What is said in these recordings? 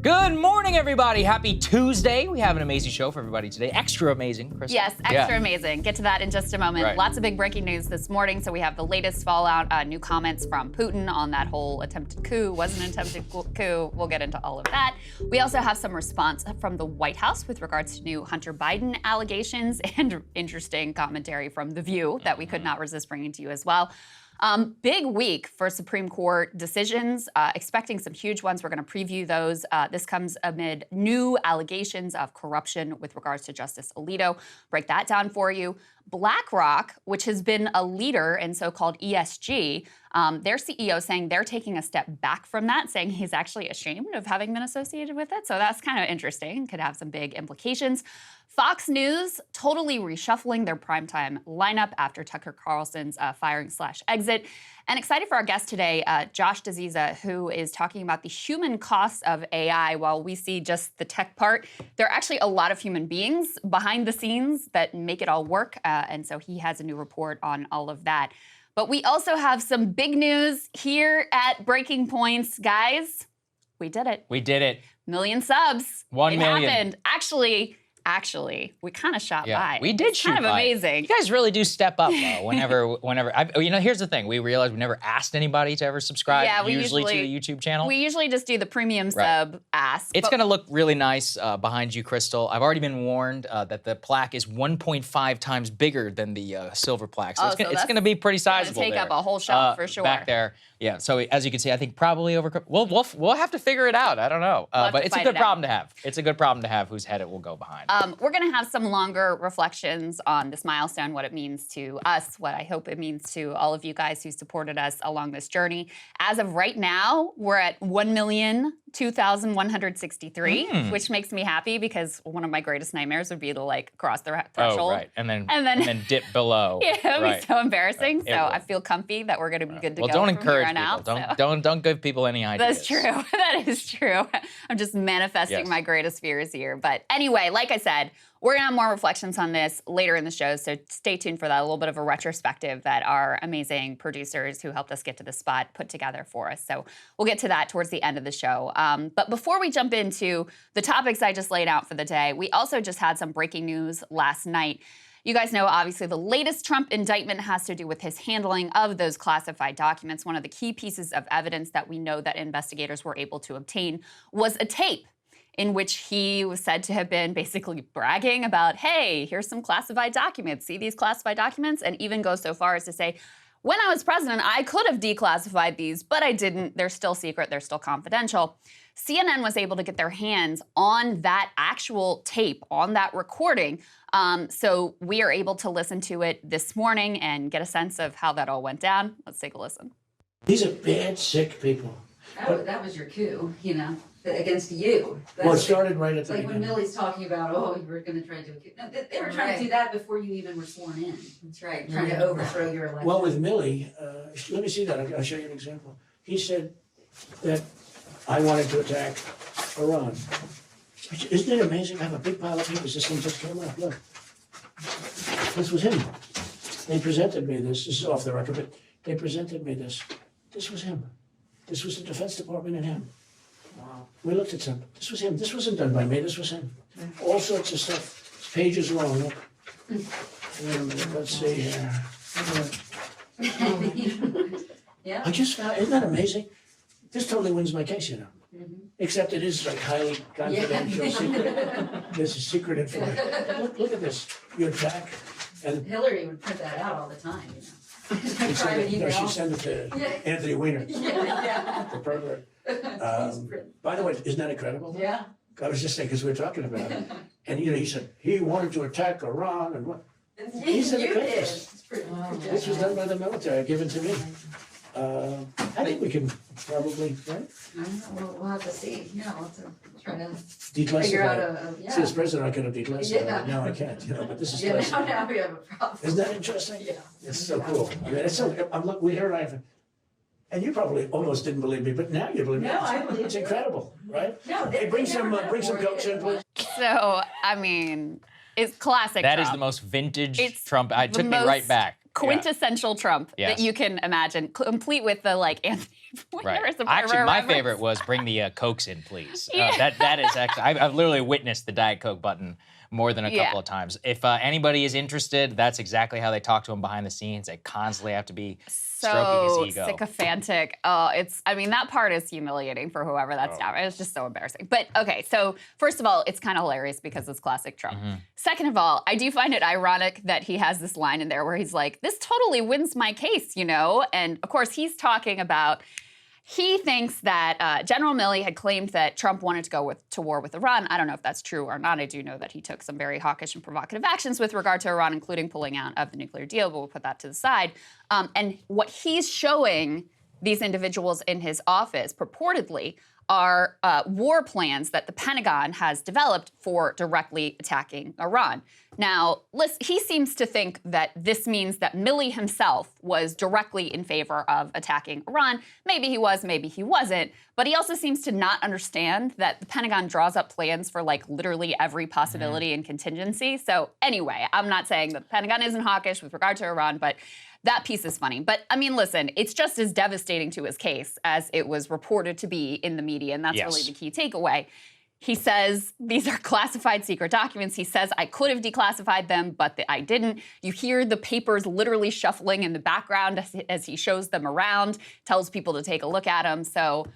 Good morning, everybody. Happy Tuesday. We have an amazing show for everybody today. Extra amazing, Krystal. Yes, extra amazing. Get to that in just a moment. Right. Lots of big breaking news this morning. So we have the latest fallout, new comments from Putin on that whole attempted coup. Was an attempted coup. We'll get into all of that. We also have some response from the White House with regards to new Hunter Biden allegations and interesting commentary from The View that we could not resist bringing to you as well. Big week for Supreme Court decisions, expecting some huge ones. We're going to preview those. This comes amid new allegations of corruption with regards to Justice Alito. Break that down for you. Blackrock, which has been a leader in so-called ESG, their CEO saying they're taking a step back from that, saying he's actually ashamed of having been associated with it. So that's kind of interesting. Could have some big implications. Fox News totally reshuffling their primetime lineup after Tucker Carlson's firing/exit. And excited for our guest today, Josh D'Aziza, who is talking about the human costs of AI. While we see just the tech part, there are actually a lot of human beings behind the scenes that make it all work. And so he has a new report on all of that. But we also have some big news here at Breaking Points. Guys, we did it. We did it. Million subs. 1 million. It happened. Actually, we kind of shot by. We did shoot by. Kind of amazing. You guys really do step up, though. Whenever, here's the thing. We realized we never asked anybody to ever subscribe. Yeah, we usually to the YouTube channel. We usually just do the premium sub ask. It's going to look really nice behind you, Krystal. I've already been warned that the plaque is 1.5 times bigger than the silver plaque. So it's going to be pretty sizable. Take up a whole shelf for sure. Back there. Yeah. So as you can see, I think probably over. We'll have to figure it out. I don't know. But it's a good problem to have. It's a good problem to have. Whose head it will go behind. We're going to have some longer reflections on this milestone, what it means to us, what I hope it means to all of you guys who supported us along this journey. As of right now, we're at 1,002,163, which makes me happy because one of my greatest nightmares would be to cross the threshold. Oh, right. And then dip below. Yeah, it would be so embarrassing. Right. So I feel comfy that we're going to be good to go. Well, don't from encourage here on people. Out, don't give people any ideas. That's true. That is true. I'm just manifesting my greatest fears here. But anyway, like I said, we're going to have more reflections on this later in the show, so stay tuned for that, a little bit of a retrospective that our amazing producers who helped us get to this spot put together for us. So we'll get to that towards the end of the show. But before we jump into the topics I just laid out for the day, we also just had some breaking news last night. You guys know, obviously, the latest Trump indictment has to do with his handling of those classified documents. One of the key pieces of evidence that we know that investigators were able to obtain was a tape in which he was said to have been basically bragging about, hey, here's some classified documents. See these classified documents? And even goes so far as to say, when I was president, I could have declassified these, but I didn't. They're still secret. They're still confidential. CNN was able to get their hands on that actual tape, on that recording. So we are able to listen to it this morning and get a sense of how that all went down. Let's take a listen. These are bad, sick people. That was your coup, against you. Well, it started right at the like when beginning. Millie's talking about, you were going to try to do a coup. No, they were trying to do that before you even were sworn in. That's right. Trying to overthrow your election. Well, with Millie, let me see that. I'll show you an example. He said that I wanted to attack Iran. Isn't it amazing? I have a big pile of papers. This thing just came up. Look. This was him. They presented me this. This is off the record, but they presented me this. This was him. This was the Defense Department and him. Wow. We looked at some. This was him. This wasn't done by me. This was him. All sorts of stuff. Pages long. Look. Let's see here. Yeah. I just found, isn't that amazing? This totally wins my case, Except it is highly confidential, secret. This is secret information. Look at this. Your attack. And Hillary would print that out all the time, she sent it to Anthony Weiner, the pervert. By the way, isn't that incredible? Yeah. I was just saying, because we were talking about it. And he said, he wanted to attack Iran and what? He's in the countries. This was done by the military, given to me. I think we can probably, right? I don't know, we'll have to see. Yeah, we'll have to try to Declassify. figure out See, as president, I could have declassified. Now I can't, but this is classified. now we have a problem. Isn't that interesting? Yeah. It's so cool. I mean, it's so, we heard and you probably almost didn't believe me, but now you believe me. No, I believe It's you. incredible, right? No, Hey, bring some coach in, please. So, I mean, it's classic That Trump. is the most vintage It's Trump. It the took me right most back. quintessential Trump that you can imagine, complete with the like Anthony Weiner. Actually, my favorite was bring the Cokes in, please. That is actually, I've literally witnessed the Diet Coke button more than a couple of times. If anybody is interested, that's exactly how they talk to him behind the scenes. They constantly have to be stroking his ego. Sycophantic. I mean, that part is humiliating for whoever that's down. It's just so embarrassing. But okay, so first of all, it's kind of hilarious because it's classic Trump. Second of all, I do find it ironic that he has this line in there where he's like, this totally wins my case, you know? And of course, he's talking about he thinks that General Milley had claimed that Trump wanted to go to war with Iran. I don't know if that's true or not. I do know that he took some very hawkish and provocative actions with regard to Iran, including pulling out of the nuclear deal, but we'll put that to the side. And what he's showing these individuals in his office, purportedly, are war plans that the Pentagon has developed for directly attacking Iran. Now, he seems to think that this means that Milley himself was directly in favor of attacking Iran. Maybe he was, maybe he wasn't. But he also seems to not understand that the Pentagon draws up plans for like literally every possibility and contingency. So anyway, I'm not saying that the Pentagon isn't hawkish with regard to Iran, but that piece is funny. But I mean, listen, it's just as devastating to his case as it was reported to be in the media. And that's really the key takeaway. He says these are classified secret documents. He says I could have declassified them, but I didn't. You hear the papers literally shuffling in the background as he shows them around, tells people to take a look at them. So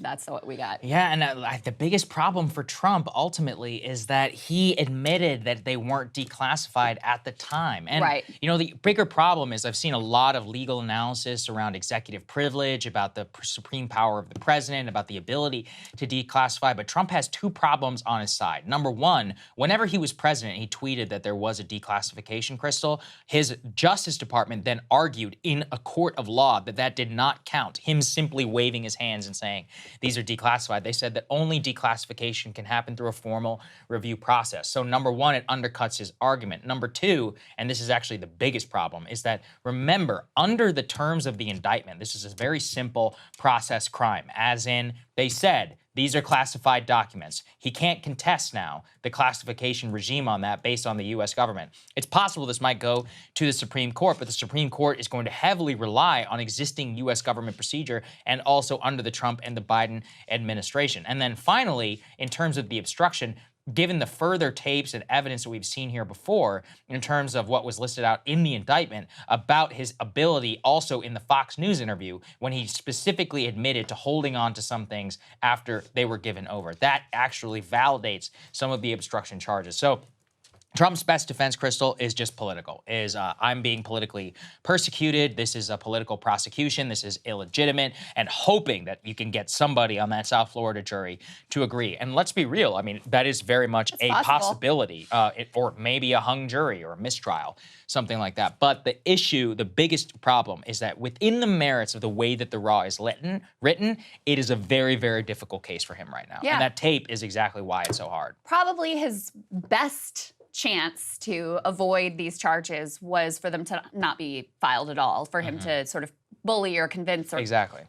that's what we got. Yeah, and the biggest problem for Trump ultimately is that he admitted that they weren't declassified at the time. And, you know, the bigger problem is I've seen a lot of legal analysis around executive privilege, about the supreme power of the president, about the ability to declassify. But Trump has two problems on his side. Number one, whenever he was president, he tweeted that there was a declassification, Krystal. His Justice Department then argued in a court of law that that did not count, him simply waving his hands and saying, these are declassified. They said that only declassification can happen through a formal review process. So number one, it undercuts his argument. Number two, and this is actually the biggest problem, is that remember, under the terms of the indictment, this is a very simple process crime, as in they said, these are classified documents. He can't contest now the classification regime on that based on the U.S. government. It's possible this might go to the Supreme Court, but the Supreme Court is going to heavily rely on existing U.S. government procedure and also under the Trump and the Biden administration. And then finally, in terms of the obstruction, given the further tapes and evidence that we've seen here before in terms of what was listed out in the indictment about his ability also in the Fox News interview when he specifically admitted to holding on to some things after they were given over. That actually validates some of the obstruction charges. So Trump's best defense, Krystal, is just political, I'm being politically persecuted. This is a political prosecution. This is illegitimate, and hoping that you can get somebody on that South Florida jury to agree. And let's be real. I mean, that is very much a possibility, or maybe a hung jury or a mistrial, something like that. But the issue, the biggest problem is that within the merits of the way that the law is written, it is a very, very difficult case for him right now. And that tape is exactly why it's so hard. Probably his best chance to avoid these charges was for them to not be filed at all, for him to sort of bully or convince or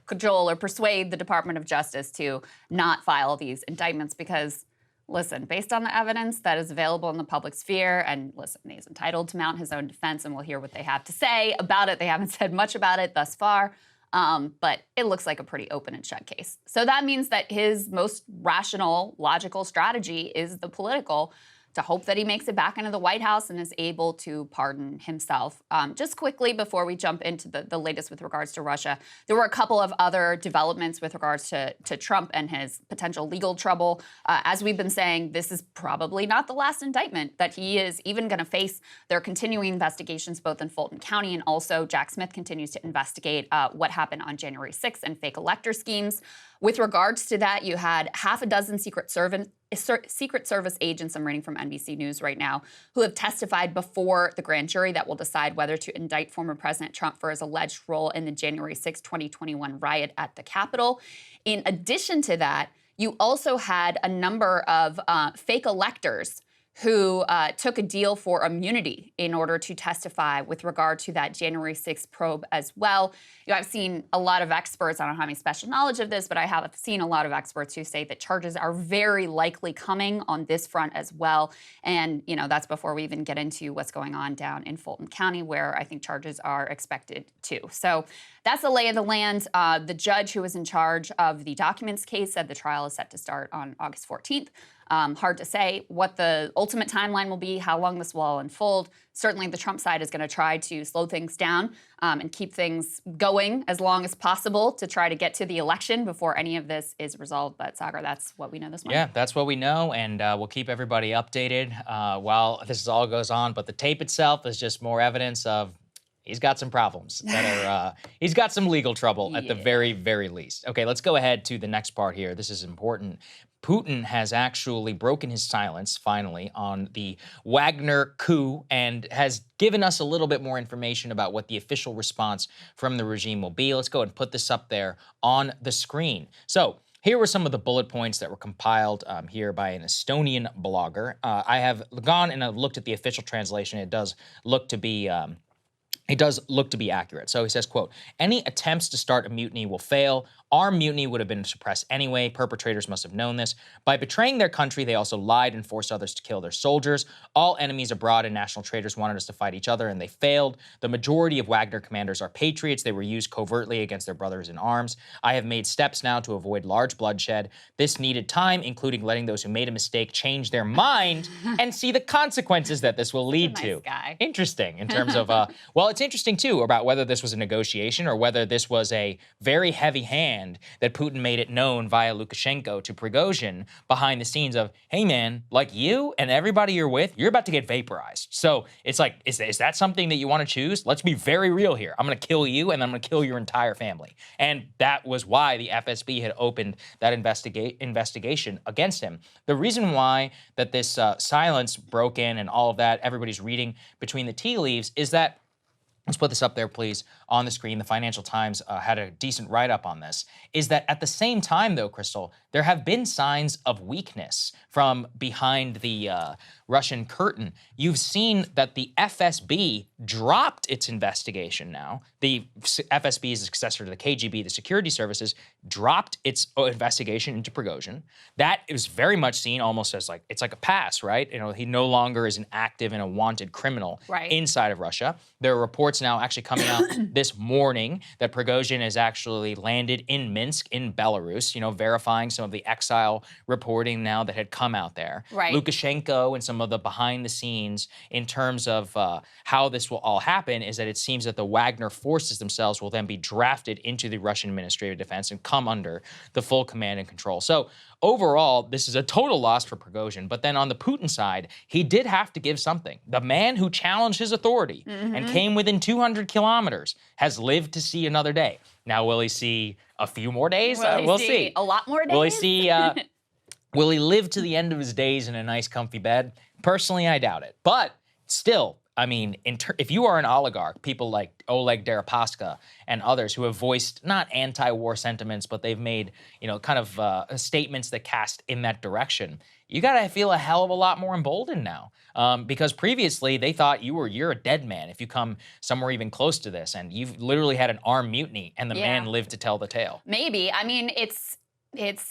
cajole or persuade the Department of Justice to not file these indictments because, listen, based on the evidence that is available in the public sphere, and listen, he's entitled to mount his own defense and we'll hear what they have to say about it. They haven't said much about it thus far, but it looks like a pretty open and shut case. So that means that his most rational, logical strategy is the political, to hope that he makes it back into the White House and is able to pardon himself. Just quickly, before we jump into the latest with regards to Russia, there were a couple of other developments with regards to Trump and his potential legal trouble. As we've been saying, this is probably not the last indictment that he is even going to face. There are continuing investigations both in Fulton County, and also Jack Smith continues to investigate what happened on January 6th and fake elector schemes. With regards to that, you had half a dozen Secret Service agents, I'm reading from NBC News right now, who have testified before the grand jury that will decide whether to indict former President Trump for his alleged role in the January 6, 2021 riot at the Capitol. In addition to that, you also had a number of fake electors who took a deal for immunity in order to testify with regard to that January 6th probe as well. I've seen a lot of experts, I don't have any special knowledge of this, but I have seen a lot of experts who say that charges are very likely coming on this front as well. And, that's before we even get into what's going on down in Fulton County, where I think charges are expected too. So that's the lay of the land. The judge who was in charge of the documents case said the trial is set to start on August 14th. Hard to say what the ultimate timeline will be, how long this will all unfold. Certainly the Trump side is going to try to slow things down and keep things going as long as possible to try to get to the election before any of this is resolved. But Saagar, that's what we know this morning. Yeah, that's what we know, and we'll keep everybody updated while this all goes on. But the tape itself is just more evidence of he's got some problems that are, he's got some legal trouble at the very, very least. Okay, let's go ahead to the next part here. This is important. Putin has actually broken his silence, finally, on the Wagner coup and has given us a little bit more information about what the official response from the regime will be. Let's go ahead and put this up there on the screen. So here were some of the bullet points that were compiled here by an Estonian blogger. I have gone and I've looked at the official translation. It does look to be accurate. So he says, quote, "Any attempts to start a mutiny will fail. Armed mutiny would have been suppressed anyway. Perpetrators must have known this. By betraying their country, they also lied and forced others to kill their soldiers. All enemies abroad and national traitors wanted us to fight each other, and they failed. The majority of Wagner commanders are patriots. They were used covertly against their brothers in arms. I have made steps now to avoid large bloodshed. This needed time, including letting those who made a mistake change their mind and see the consequences that this will lead to." Guy. Interesting in terms of, well, it's interesting, too, about whether this was a negotiation or whether this was a very heavy hand that Putin made it known via Lukashenko to Prigozhin behind the scenes of, hey, man, like you and everybody you're with, you're about to get vaporized. So it's like, is that something that you want to choose? Let's be very real here. I'm going to kill you and I'm going to kill your entire family. And that was why the FSB had opened that investigation against him. The reason why that this silence broke in and all of that, everybody's reading between the tea leaves, is that, let's put this up there, please, on the screen. The Financial Times had a decent write-up on this, is that at the same time, though, Krystal, there have been signs of weakness from behind the Russian curtain. You've seen that the FSB dropped its investigation now. The FSB is the successor to the KGB, the security services, dropped its investigation into Prigozhin. That is very much seen almost as like, it's like a pass, right? He no longer is an active and a wanted criminal inside of Russia. There are reports now actually coming out this morning that Prigozhin has actually landed in Minsk in Belarus, verifying some of the exile reporting now that had come out there. Lukashenko and some of the behind the scenes in terms of how this will all happen is that it seems that the Wagner forces themselves will then be drafted into the Russian Ministry of Defense and come under the full command and control. So overall, this is a total loss for Prigozhin. But then on the Putin side, he did have to give something. The man who challenged his authority and came within 200 kilometers has lived to see another day. Now, will he see a few more days? We'll see. A lot more days? Will he see? Will he live to the end of his days in a nice, comfy bed? Personally, I doubt it. But still, I mean, if you are an oligarch, people like Oleg Deripaska and others who have voiced not anti-war sentiments, but they've made, kind of statements that cast in that direction, you got to feel a hell of a lot more emboldened now. Because previously they thought you're a dead man if you come somewhere even close to this, and you've literally had an armed mutiny and the man lived to tell the tale. Maybe. I mean, it's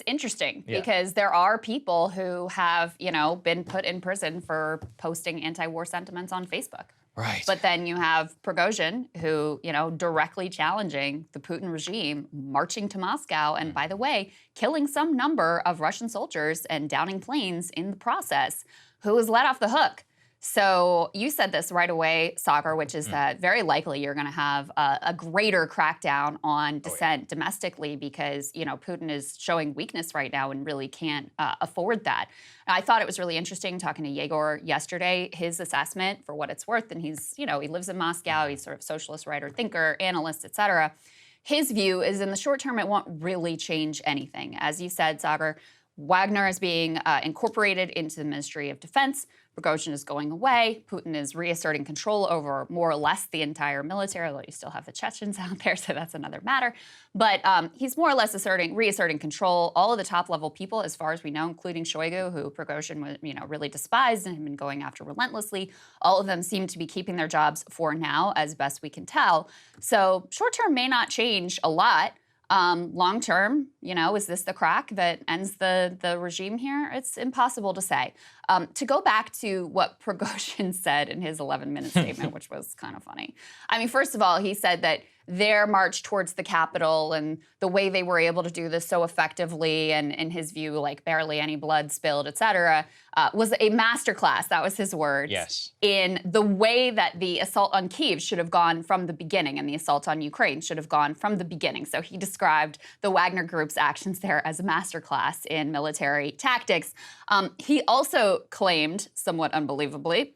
interesting because there are people who have, been put in prison for posting anti-war sentiments on Facebook. Right. But then you have Prigozhin who, directly challenging the Putin regime, marching to Moscow, and by the way, killing some number of Russian soldiers and downing planes in the process, who was let off the hook. So you said this right away, Saagar, which is that very likely you're going to have a greater crackdown on dissent domestically because, Putin is showing weakness right now and really can't afford that. I thought it was really interesting talking to Yegor yesterday, his assessment for what it's worth. And he's, he lives in Moscow. He's sort of socialist writer, thinker, analyst, et cetera. His view is in the short term, it won't really change anything. As you said, Saagar, Wagner is being incorporated into the Ministry of Defense. Prigozhin is going away. Putin is reasserting control over more or less the entire military, although you still have the Chechens out there, so that's another matter. But he's more or less reasserting control. All of the top-level people, as far as we know, including Shoigu, who Prigozhin really despised and had been going after relentlessly, all of them seem to be keeping their jobs for now, as best we can tell. So short-term may not change a lot. Long term, is this the crack that ends the regime here? It's impossible to say. To go back to what Prigozhin said in his 11-minute statement, which was kind of funny. I mean, first of all, he said that their march towards the Capitol and the way they were able to do this so effectively and, in his view, like barely any blood spilled, et cetera, was a masterclass, that was his words, yes, in the way that the assault on Kyiv should have gone from the beginning and the assault on Ukraine should have gone from the beginning. So he described the Wagner Group's actions there as a masterclass in military tactics. He also claimed, somewhat unbelievably,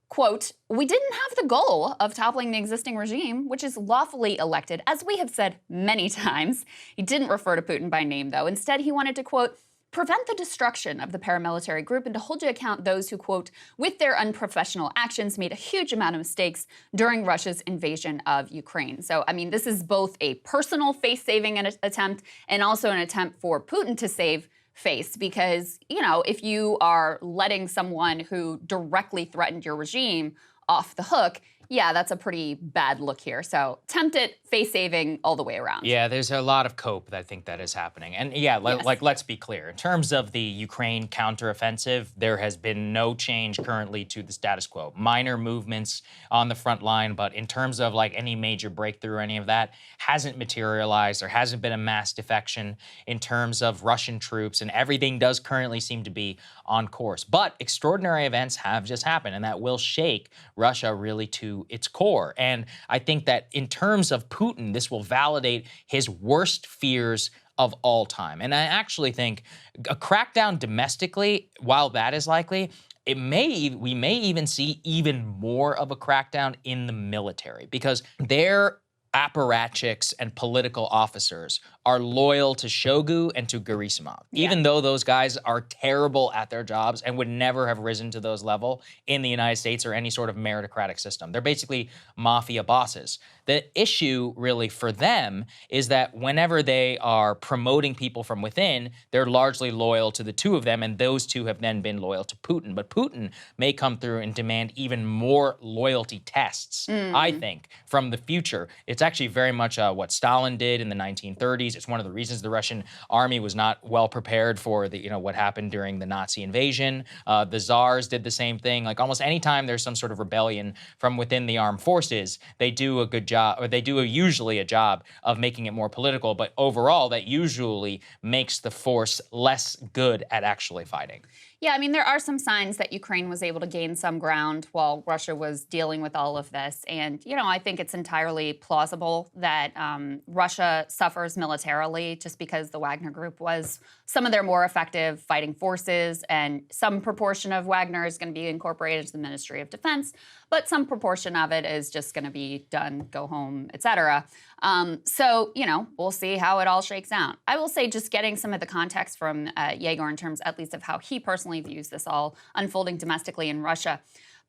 quote, "We didn't have the goal of toppling the existing regime, which is lawfully elected, as we have said many times." He didn't refer to Putin by name, though. Instead, he wanted to, quote, "prevent the destruction of the paramilitary group and to hold to account those who, quote, with their unprofessional actions made a huge amount of mistakes during Russia's invasion of Ukraine." So, I mean, this is both a personal face-saving attempt and also an attempt for Putin to save face, because, if you are letting someone who directly threatened your regime off the hook, yeah, that's a pretty bad look here. So tempted face-saving all the way around. Yeah, there's a lot of cope that I think that is happening. And yeah, Yes. let's be clear. In terms of the Ukraine counteroffensive, there has been no change currently to the status quo. Minor movements on the front line, but in terms of any major breakthrough or any of that, hasn't materialized. There hasn't been a mass defection in terms of Russian troops, and everything does currently seem to be on course. But extraordinary events have just happened, and that will shake Russia really to its core. And I think that in terms of Putin, this will validate his worst fears of all time. And I actually think a crackdown domestically, while that is likely, we may even see even more of a crackdown in the military, because their apparatchiks and political officers are loyal to Shoigu and to Gerasimov, even though those guys are terrible at their jobs and would never have risen to those level in the United States or any sort of meritocratic system. They're basically mafia bosses. The issue really for them is that whenever they are promoting people from within, they're largely loyal to the two of them, and those two have then been loyal to Putin. But Putin may come through and demand even more loyalty tests, I think, from the future. It's actually very much what Stalin did in the 1930s. It's one of the reasons the Russian army was not well prepared for what happened during the Nazi invasion. The Tsars did the same thing. Almost any time there's some sort of rebellion from within the armed forces, they do a good job, or they do usually a job of making it more political. But overall, that usually makes the force less good at actually fighting. Yeah, I mean, there are some signs that Ukraine was able to gain some ground while Russia was dealing with all of this. And, I think it's entirely plausible that Russia suffers militarily just because the Wagner Group was some of their more effective fighting forces, and some proportion of Wagner is going to be incorporated into the Ministry of Defense, but some proportion of it is just going to be done, go home, et cetera. So, we'll see how it all shakes out. I will say, just getting some of the context from Yegor in terms at least of how he personally views this all unfolding domestically in Russia.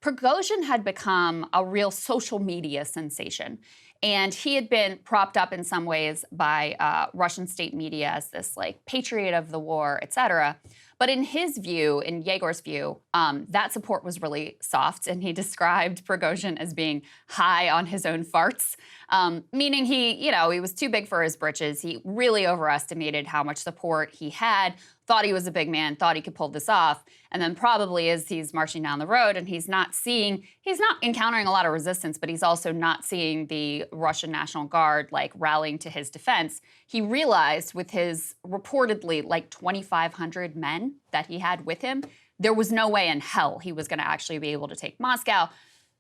Prigozhin had become a real social media sensation. And he had been propped up in some ways by Russian state media as this patriot of the war, et cetera. But in his view, in Yegor's view, that support was really soft, and he described Prigozhin as being high on his own farts, meaning he was too big for his britches. He really overestimated how much support he had, thought he was a big man, thought he could pull this off, and then probably as he's marching down the road and he's not encountering a lot of resistance, but he's also not seeing the Russian National Guard rallying to his defense, he realized with his reportedly 2,500 men that he had with him, there was no way in hell he was going to actually be able to take Moscow.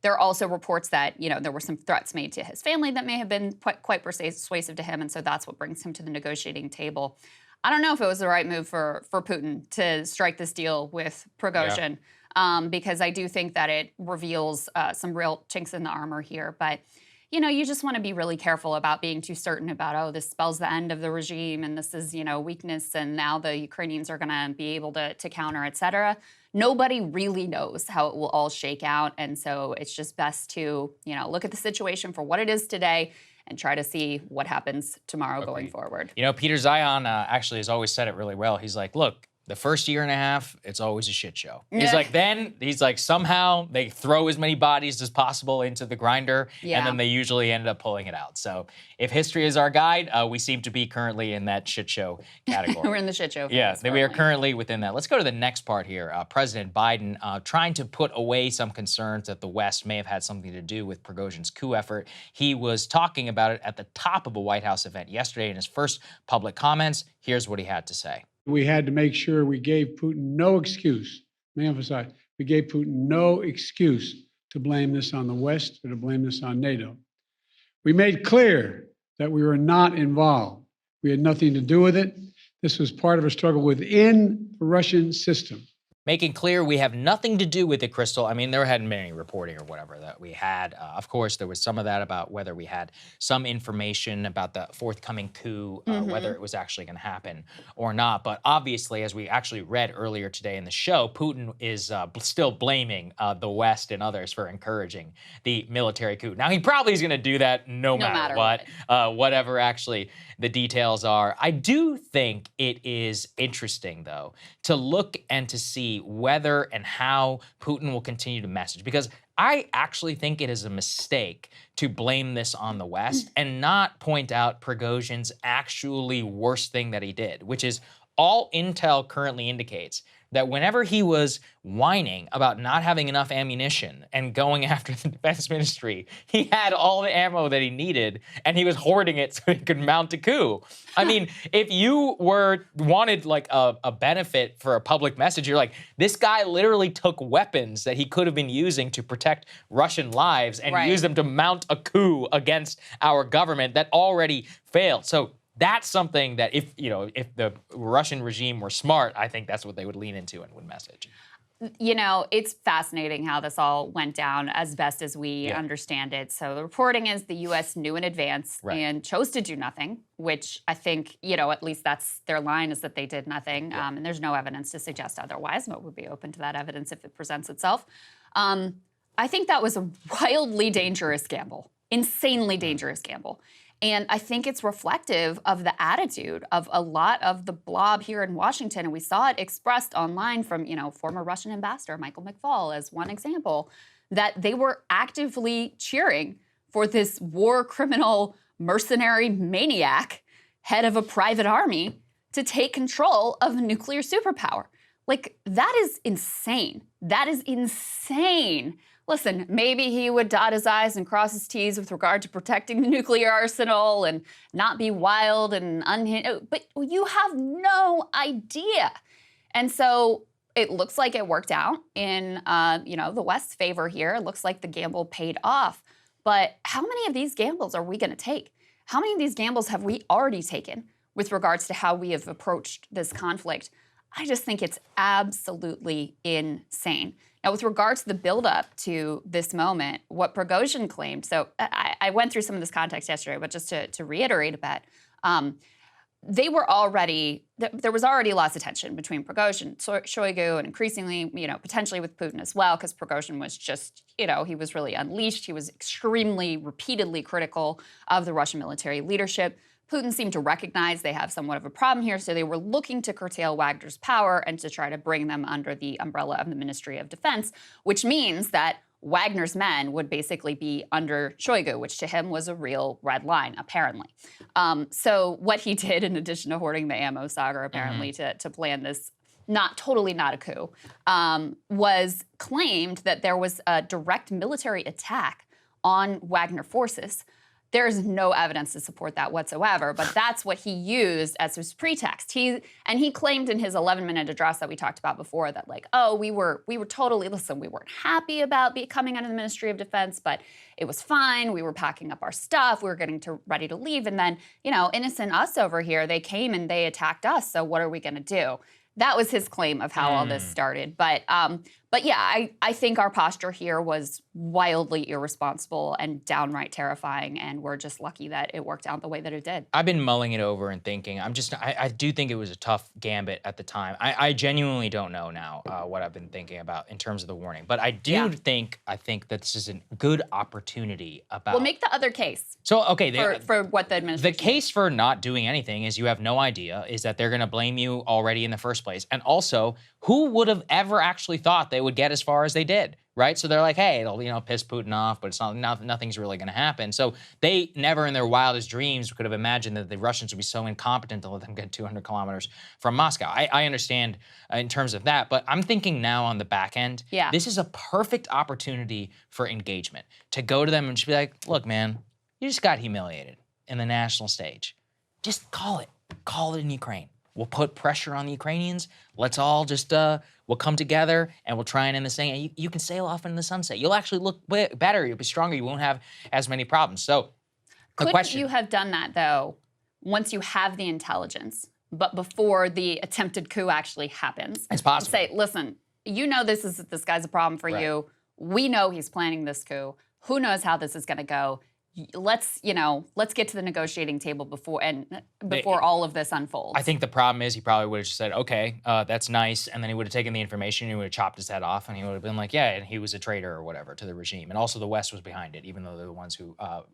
There are also reports that, there were some threats made to his family that may have been quite persuasive to him, and so that's what brings him to the negotiating table. I don't know if it was the right move for Putin to strike this deal with Prigozhin, because I do think that it reveals some real chinks in the armor here. But, you know, you just want to be really careful about being too certain about, oh, this spells the end of the regime and this is, you know, weakness and now the Ukrainians are going to be able to counter, et cetera. Nobody really knows how it will all shake out. And so it's just best to, you know, look at the situation for what it is today and try to see what happens tomorrow going forward. You know, Peter Zion actually has always said it really well. He's like, look, the first year and a half, it's always a shit show. He's like, then he's like, somehow they throw as many bodies as possible into the grinder, and then they usually end up pulling it out. So if history is our guide, we seem to be currently in that shit show category. We're in the shit show. Yeah, we are currently within that. Let's go to the next part here. President Biden trying to put away some concerns that the West may have had something to do with Prigozhin's coup effort. He was talking about it at the top of a White House event yesterday in his first public comments. Here's what he had to say. We had to make sure we gave Putin no excuse. Let me emphasize, we gave Putin no excuse to blame this on the West or to blame this on NATO. We made clear that we were not involved. We had nothing to do with it. This was part of a struggle within the Russian system. Making clear we have nothing to do with it, Krystal. I mean, there hadn't been any reporting or whatever that we had. Of course, there was some of that about whether we had some information about the forthcoming coup, whether it was actually going to happen or not. But obviously, as we actually read earlier today in the show, Putin is still blaming the West and others for encouraging the military coup. Now, he probably is going to do that no matter what, whatever actually the details are. I do think it is interesting, though, to look and to see whether and how Putin will continue to message, because I actually think it is a mistake to blame this on the West and not point out Prigozhin's actually worst thing that he did, which is all intel currently indicates that whenever he was whining about not having enough ammunition and going after the defense ministry, he had all the ammo that he needed and he was hoarding it so he could mount a coup. I mean, if you wanted like a benefit for a public message, you're like, this guy literally took weapons that he could have been using to protect Russian lives and used them to mount a coup against our government that already failed. So that's something that if the Russian regime were smart, I think that's what they would lean into and would message. You know, it's fascinating how this all went down as best as we understand it. So the reporting is the U.S. knew in advance and chose to do nothing, which I think, you know, at least that's their line, is that they did nothing. And there's no evidence to suggest otherwise, but would be open to that evidence if it presents itself. I think that was a wildly dangerous gamble, insanely dangerous gamble. And I think it's reflective of the attitude of a lot of the blob here in Washington. And we saw it expressed online from, you know, former Russian ambassador Michael McFaul as one example, that they were actively cheering for this war criminal mercenary maniac, head of a private army, to take control of a nuclear superpower. Like, that is insane. That is insane. Listen, maybe he would dot his I's and cross his T's with regard to protecting the nuclear arsenal and not be wild and unhinged, but you have no idea. And so it looks like it worked out in, the West's favor here. It looks like the gamble paid off. But how many of these gambles are we going to take? How many of these gambles have we already taken with regards to how we have approached this conflict? I just think it's absolutely insane. Now, with regards to the buildup to this moment, what Prigozhin claimed, so I went through some of this context yesterday, but just to reiterate a bit, there was already lots of tension between Prigozhin, Shoigu, and increasingly, potentially with Putin as well, because Prigozhin was just, he was really unleashed. He was extremely, repeatedly critical of the Russian military leadership. Putin seemed to recognize they have somewhat of a problem here, so they were looking to curtail Wagner's power and to try to bring them under the umbrella of the Ministry of Defense, which means that Wagner's men would basically be under Shoigu, which to him was a real red line, apparently. So what he did, in addition to hoarding the ammo, Saagar, apparently, to plan this not a coup, was claimed that there was a direct military attack on Wagner forces. There is no evidence to support that whatsoever, but that's what he used as his pretext. He claimed in his 11-minute address that we talked about before that, we were totally, we weren't happy about coming under the Ministry of Defense, but it was fine. We were packing up our stuff. We were getting ready to leave. And then, innocent us over here, they came and they attacked us. So what are we going to do? That was his claim of how all this started. But But yeah, I think our posture here was wildly irresponsible and downright terrifying, and we're just lucky that it worked out the way that it did. I've been mulling it over and thinking. I do think it was a tough gambit at the time. I genuinely don't know now what I've been thinking about in terms of the warning. But I do think that this is a good opportunity about. Well, make the other case. So, okay. For what the administration. The case for not doing anything is you have no idea, is that they're going to blame you already in the first place. And also, who would have ever actually thought they would get as far as they did, right? So they're like, hey, it'll, piss Putin off, but it's nothing's really going to happen. So they never in their wildest dreams could have imagined that the Russians would be so incompetent to let them get 200 kilometers from Moscow. I understand in terms of that, but I'm thinking now on the back end, this is a perfect opportunity for engagement, to go to them and just be like, look, man, you just got humiliated in the national stage. Just call it in Ukraine. We'll put pressure on the Ukrainians. Let's all just, we'll come together and we'll try and end this thing. And you can sail off into the sunset. You'll actually look better. You'll be stronger. You won't have as many problems. So couldn't you have done that, though, once you have the intelligence, but before the attempted coup actually happens? It's possible. Say, listen, this guy's a problem for you. We know he's planning this coup. Who knows how this is going to go? Let's get to the negotiating table before all of this unfolds. I think the problem is he probably would have just said, okay, that's nice, and then he would have taken the information and he would have chopped his head off, and he would have been like, yeah, and he was a traitor or whatever to the regime, and also the West was behind it, even though they're the ones who are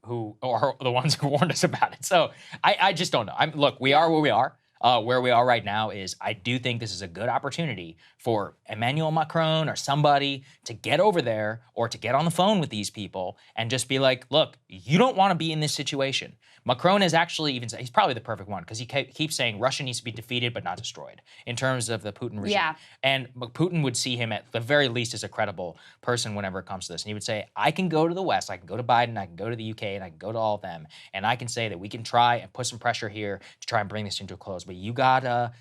the ones who warned us about it. So I just don't know. Look, we are where we are. Where we are right now is I do think this is a good opportunity for Emmanuel Macron or somebody to get over there or to get on the phone with these people and just be like, look, you don't want to be in this situation. Macron has actually even said, he's probably the perfect one because he keeps saying Russia needs to be defeated but not destroyed in terms of the Putin regime. Yeah. And Putin would see him at the very least as a credible person whenever it comes to this. And he would say, I can go to the West, I can go to Biden, I can go to the UK, and I can go to all of them, and I can say that we can try and put some pressure here to try and bring this into a close. But you gotta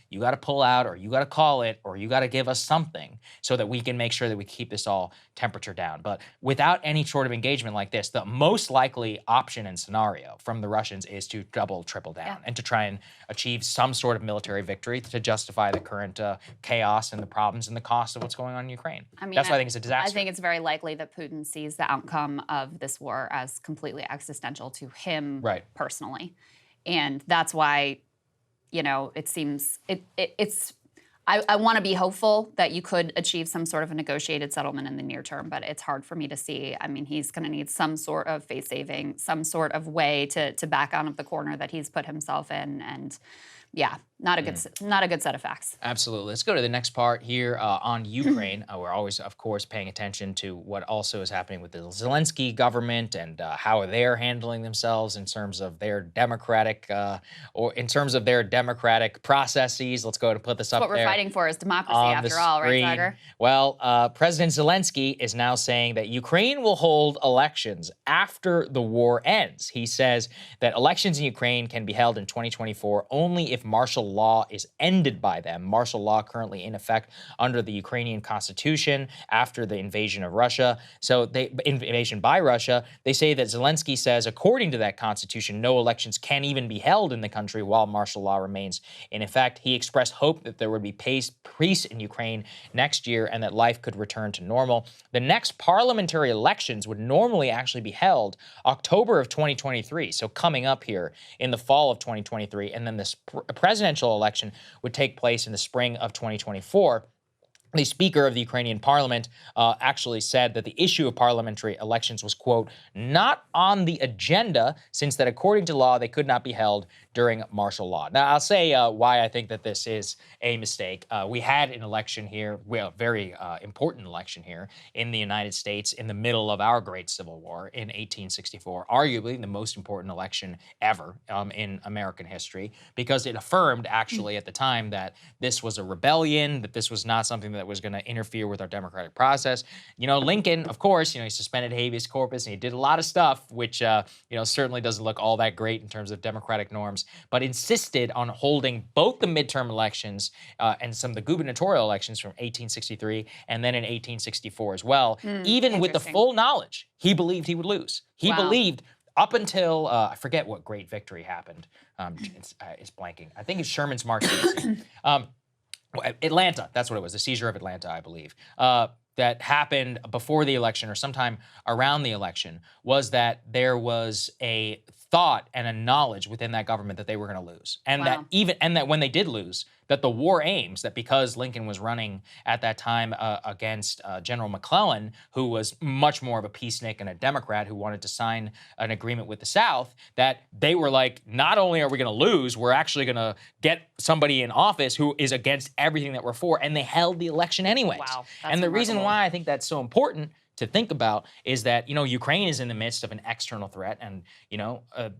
pull out, or you gotta call it, or you gotta give us something so that we can make sure that we keep this all temperature down. But without any sort of engagement like this, the most likely option and scenario from the Russians is to triple down and to try and achieve some sort of military victory to justify the current chaos and the problems and the cost of what's going on in Ukraine. I mean, that's why I think it's a disaster. I think it's very likely that Putin sees the outcome of this war as completely existential to him personally. And that's why, it seems it's I want to be hopeful that you could achieve some sort of a negotiated settlement in the near term, but it's hard for me to see. I mean, he's going to need some sort of face saving, some sort of way to back out of the corner that he's put himself in, and not a good set of facts. Absolutely. Let's go to the next part here on Ukraine. We're always, of course, paying attention to what also is happening with the Zelensky government and how they're handling themselves in terms of their democratic processes. Let's go ahead and put this up there. What we're fighting for is democracy, after all, right, Saagar? Well, President Zelensky is now saying that Ukraine will hold elections after the war ends. He says that elections in Ukraine can be held in 2024 only if martial law is ended by them. Martial law currently in effect under the Ukrainian constitution after the invasion of Russia. So invasion by Russia, they say that Zelensky says, according to that constitution, no elections can even be held in the country while martial law remains in effect. He expressed hope that there would be peace in Ukraine next year and that life could return to normal. The next parliamentary elections would normally actually be held October of 2023, so coming up here in the fall of 2023, and then this presidential election would take place in the spring of 2024. The Speaker of the Ukrainian Parliament actually said that the issue of parliamentary elections was, quote, not on the agenda, since that according to law, they could not be held during martial law. Now, I'll say why I think that this is a mistake. We had an election here, a very important election here in the United States in the middle of our Great Civil War in 1864, arguably the most important election ever in American history, because it affirmed actually at the time that this was a rebellion, that this was not something that was going to interfere with our democratic process. Lincoln, of course, he suspended habeas corpus and he did a lot of stuff, which, certainly doesn't look all that great in terms of democratic norms, but insisted on holding both the midterm elections and some of the gubernatorial elections from 1863 and then in 1864 as well, even with the full knowledge he believed he would lose. He believed up until, I forget what great victory happened. It's blanking. I think it's Sherman's March. Atlanta, that's what it was, the seizure of Atlanta, I believe. that happened before the election or sometime around the election was that there was a thought and a knowledge within that government that they were going to lose. And that when they did lose, that the war aims, that because Lincoln was running at that time against General McClellan, who was much more of a peacenik and a Democrat who wanted to sign an agreement with the South, that they were like, not only are we going to lose, we're actually going to get somebody in office who is against everything that we're for. And they held the election anyways. Wow, and the reason why I think that's so important to think about is that, Ukraine is in the midst of an external threat, and,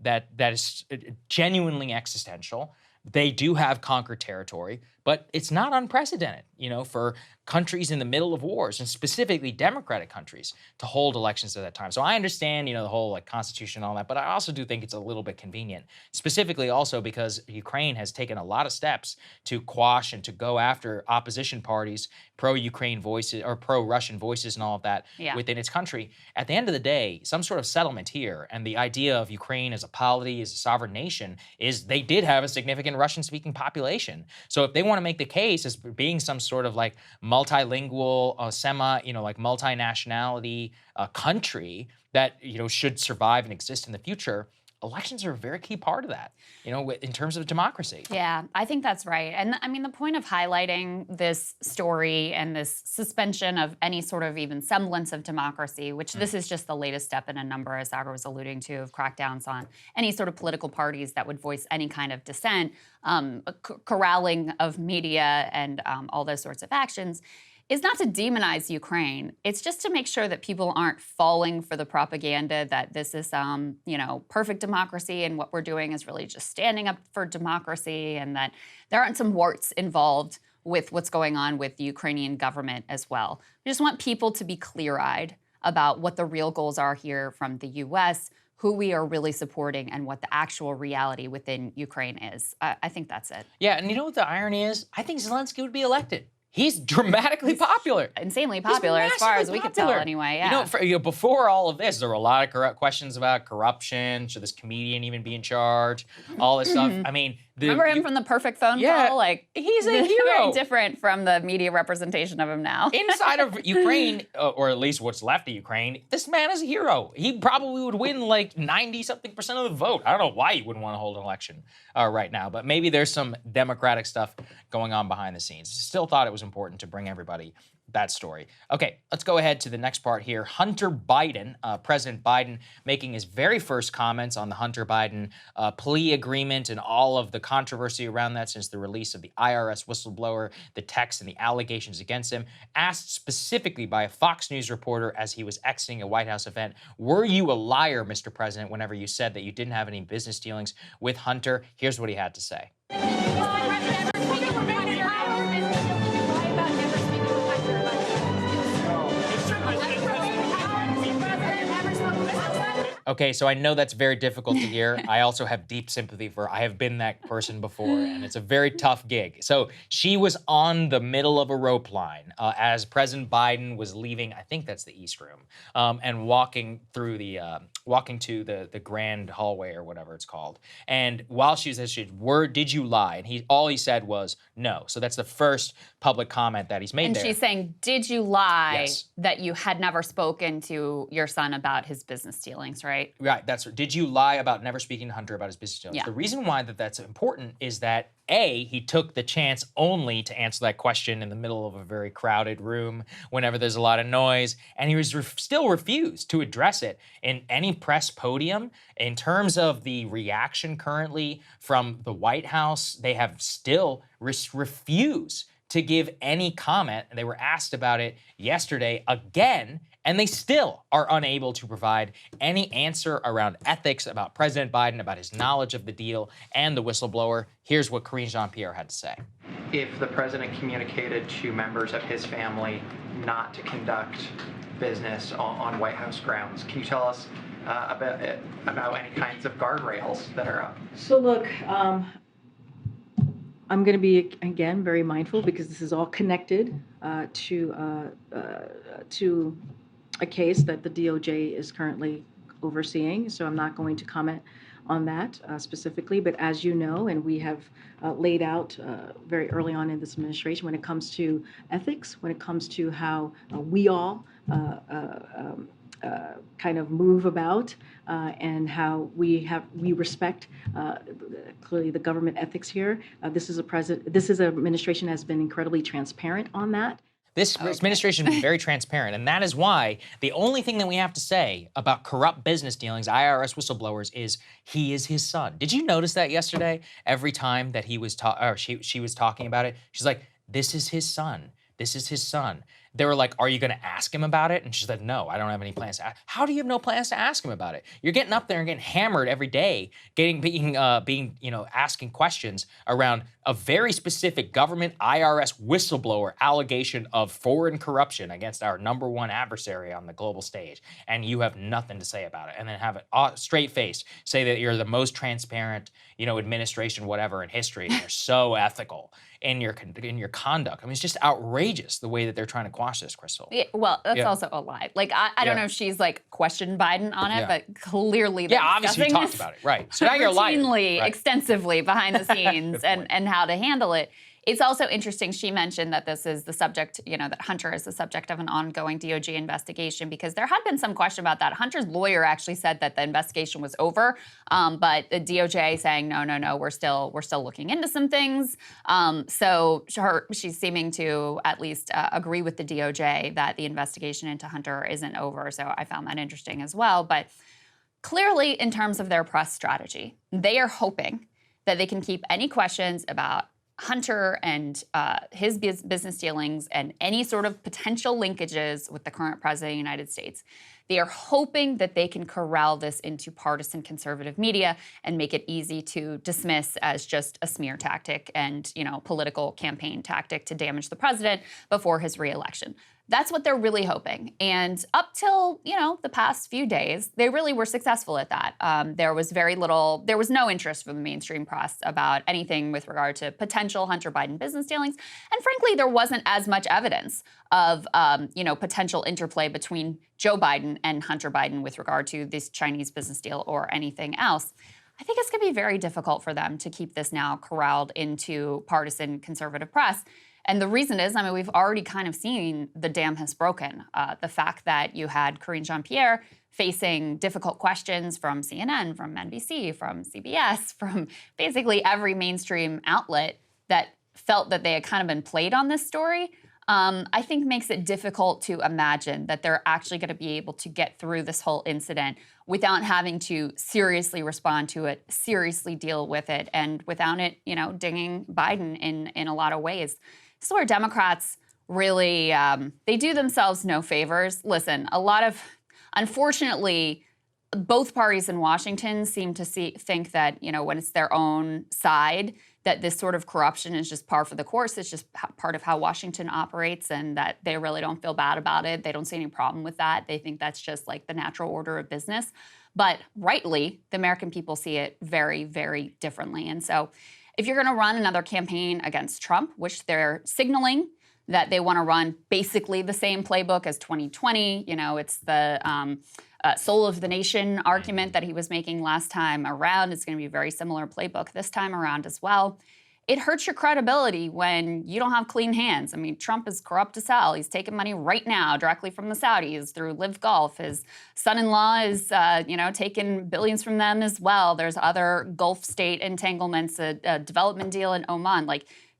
that is genuinely existential. They do have conquered territory, but it's not unprecedented, for countries in the middle of wars, and specifically democratic countries, to hold elections at that time. So I understand, the whole constitution and all that, but I also do think it's a little bit convenient, specifically also because Ukraine has taken a lot of steps to quash and to go after opposition parties, pro-Ukraine voices or pro-Russian voices and all of that within its country. At the end of the day, some sort of settlement here, and the idea of Ukraine as a polity, as a sovereign nation, is they did have a significant Russian-speaking population. So if they want to make the case as being some sort of multilingual, multinationality country that should survive and exist in the future, elections are a very key part of that, in terms of democracy. Yeah, I think that's right. And I mean, the point of highlighting this story and this suspension of any sort of even semblance of democracy, which this is just the latest step in a number, as Saagar was alluding to, of crackdowns on any sort of political parties that would voice any kind of dissent, corralling of media and all those sorts of actions, is not to demonize Ukraine. It's just to make sure that people aren't falling for the propaganda that this is, perfect democracy and what we're doing is really just standing up for democracy, and that there aren't some warts involved with what's going on with the Ukrainian government as well. We just want people to be clear-eyed about what the real goals are here from the U.S., who we are really supporting, and what the actual reality within Ukraine is. I think that's it. Yeah, and you know what the irony is? I think Zelensky would be elected. He's dramatically popular. Insanely popular, as far as we can tell anyway, yeah. Before all of this, there were a lot of questions about corruption. Should this comedian even be in charge? All this stuff. I mean, remember him from the Perfect Phone Call? He's a hero. Very different from the media representation of him now. Inside of Ukraine, or at least what's left of Ukraine, this man is a hero. He probably would win 90-something% of the vote. I don't know why he wouldn't want to hold an election right now, but maybe there's some democratic stuff going on behind the scenes. Still thought it was important to bring everybody that story. Okay, let's go ahead to the next part here. Hunter Biden, President Biden, making his very first comments on the Hunter Biden plea agreement and all of the controversy around that since the release of the IRS whistleblower, the text and the allegations against him. Asked specifically by a Fox News reporter as he was exiting a White House event, were you a liar, Mr. President, whenever you said that you didn't have any business dealings with Hunter? Here's what he had to say. Okay, so I know that's very difficult to hear. I also have deep sympathy for her. I have been that person before, and it's a very tough gig. So she was on the middle of a rope line as President Biden was leaving, I think that's the East Room, and walking to the grand hallway or whatever it's called. And while she was there, did you lie? And all he said was no. So that's the first public comment that he's made and there. She's saying, did you lie that you had never spoken to your son about his business dealings, right? Right, that's right. Did you lie about never speaking to Hunter about his business dealings? Yeah. The reason why that's important is that A, he took the chance only to answer that question in the middle of a very crowded room whenever there's a lot of noise, and he was still refused to address it in any press podium. In terms of the reaction currently from the White House, they have still refused to give any comment. They were asked about it yesterday again, and they still are unable to provide any answer around ethics about President Biden, about his knowledge of the deal and the whistleblower. Here's what Karine Jean-Pierre had to say. If the president communicated to members of his family not to conduct business on White House grounds, can you tell us about any kinds of guardrails that are up? So look, I'm going to be, again, very mindful because this is all connected to a case that the DOJ is currently overseeing. So I'm not going to comment on that specifically. But as you know, and we have laid out very early on in this administration, when it comes to ethics, when it comes to how we all kind of move about and how we respect clearly the government ethics here. This is an administration that has been incredibly transparent on that. This administration has been very transparent, and that is why the only thing that we have to say about corrupt business dealings, IRS whistleblowers, is he is his son. Did you notice that yesterday? Every time that he was she was talking about it, she's like, "This is his son. This is his son." They were like, "Are you going to ask him about it?" And she said, "No, I don't have any plans to ask." How do you have no plans to ask him about it? You're getting up there and getting hammered every day, asking questions around a very specific government IRS whistleblower allegation of foreign corruption against our number one adversary on the global stage, and you have nothing to say about it, and then have it straight faced say that you're the most transparent, administration whatever in history, and you're so ethical in your conduct. I mean, it's just outrageous the way that they're trying to quash this, Krystal. Yeah, well, that's also a lie. Like, I don't know if she's like questioned Biden on it, but clearly they're obviously you talked about it, right? So now you're lying. Routinely, extensively behind the scenes and how to handle it. It's also interesting she mentioned that this is the subject, that Hunter is the subject of an ongoing DOJ investigation, because there had been some question about that. Hunter's lawyer actually said that the investigation was over, but the DOJ saying, no, we're still looking into some things. So she's seeming to at least agree with the DOJ that the investigation into Hunter isn't over. So I found that interesting as well. But clearly, in terms of their press strategy, they are hoping that they can keep any questions about Hunter and his business dealings and any sort of potential linkages with the current president of the United States. They are hoping that they can corral this into partisan conservative media and make it easy to dismiss as just a smear tactic and, political campaign tactic to damage the president before his reelection. That's what they're really hoping. And up till, the past few days, they really were successful at that. There was no interest from the mainstream press about anything with regard to potential Hunter Biden business dealings. And frankly, there wasn't as much evidence of, potential interplay between Joe Biden and Hunter Biden with regard to this Chinese business deal or anything else. I think it's going to be very difficult for them to keep this now corralled into partisan conservative press. And the reason is, we've already kind of seen the dam has broken. The fact that you had Karine Jean-Pierre facing difficult questions from CNN, from NBC, from CBS, from basically every mainstream outlet that felt that they had kind of been played on this story, I think makes it difficult to imagine that they're actually going to be able to get through this whole incident without having to seriously respond to it, seriously deal with it, and without it, dinging Biden in a lot of ways. This is where Democrats really, they do themselves no favors. Listen, unfortunately, both parties in Washington seem to think that, when it's their own side, that this sort of corruption is just par for the course. It's just part of how Washington operates, and that they really don't feel bad about it. They don't see any problem with that. They think that's just like the natural order of business. But rightly, the American people see it very, very differently. And so if you're going to run another campaign against Trump, which they're signaling that they want to run basically the same playbook as 2020, it's the soul of the nation argument that he was making last time around. It's going to be a very similar playbook this time around as well. It hurts your credibility when you don't have clean hands. Trump is corrupt as hell. He's taking money right now directly from the Saudis through Live Golf. His son-in-law is, taking billions from them as well. There's other Gulf state entanglements, a development deal in Oman.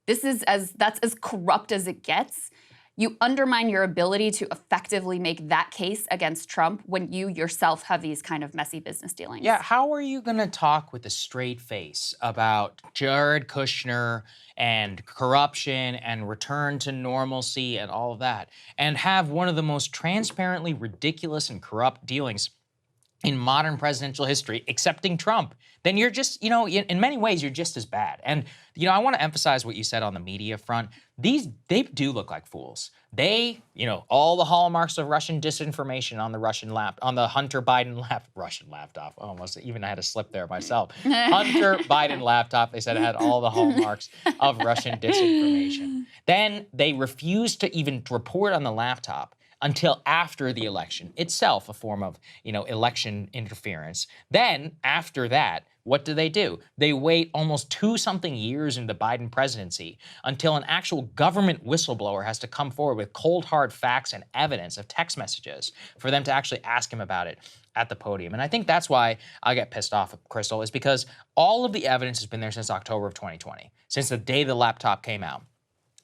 That's as corrupt as it gets. You undermine your ability to effectively make that case against Trump when you yourself have these kind of messy business dealings. Yeah, how are you going to talk with a straight face about Jared Kushner and corruption and return to normalcy and all of that, and have one of the most transparently ridiculous and corrupt dealings in modern presidential history, excepting Trump? Then you're just, in many ways, you're just as bad. And, I want to emphasize what you said on the media front. They do look like fools. They, all the hallmarks of Russian disinformation on the Hunter Biden Russian laptop. Almost even I had to slip there myself. Hunter Biden laptop, they said it had all the hallmarks of Russian disinformation. Then they refused to even report on the laptop until after the election itself, a form of, election interference. Then, after that, what do? They wait almost 2-something years into the Biden presidency until an actual government whistleblower has to come forward with cold, hard facts and evidence of text messages for them to actually ask him about it at the podium. And I think that's why I get pissed off at Krystal, is because all of the evidence has been there since October of 2020, since the day the laptop came out.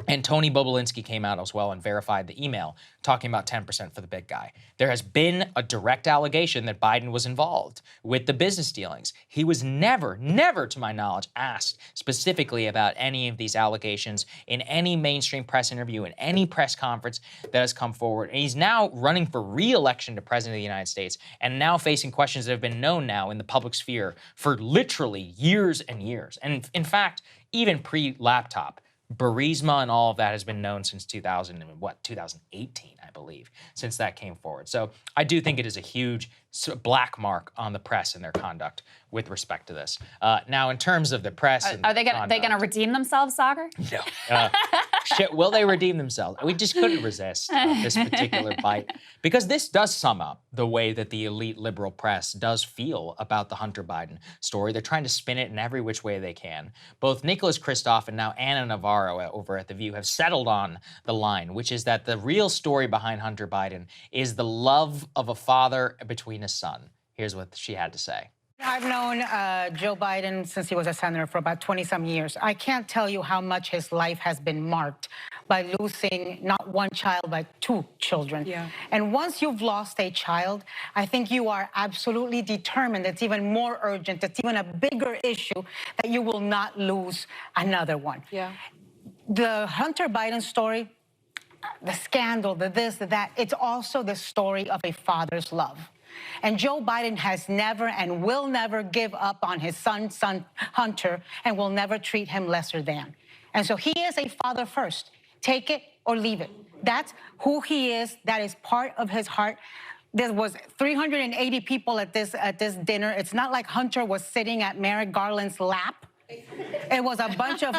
And Tony Bobulinski came out as well and verified the email talking about 10% for the big guy. There has been a direct allegation that Biden was involved with the business dealings. He was never, to my knowledge, asked specifically about any of these allegations in any mainstream press interview, in any press conference that has come forward. And he's now running for re-election to president of the United States and now facing questions that have been known now in the public sphere for literally years and years. And in fact, even pre-laptop, Burisma and all of that has been known since 2018, I believe, since that came forward. So I do think it is a huge black mark on the press and their conduct with respect to this. Now, in terms of the press, are they gonna redeem themselves, Saagar? No. Shit, will they redeem themselves? We just couldn't resist this particular bite, because this does sum up the way that the elite liberal press does feel about the Hunter Biden story. They're trying to spin it in every which way they can. Both Nicholas Kristof and now Anna Navarro over at The View have settled on the line, which is that the real story behind Hunter Biden is the love of a father between a son. Here's what she had to say. I've known Joe Biden since he was a senator for about 20-some years. I can't tell you how much his life has been marked by losing not one child, but 2 children. Yeah. And once you've lost a child, I think you are absolutely determined. It's even more urgent. It's even a bigger issue that you will not lose another one. Yeah. The Hunter Biden story, the scandal, the this, the that, it's also the story of a father's love. And Joe Biden has never and will never give up on his son Hunter, and will never treat him lesser than. And so he is a father first. Take it or leave it. That's who he is. That is part of his heart. There was 380 people at this dinner. It's not like Hunter was sitting at Merrick Garland's lap. It was a bunch of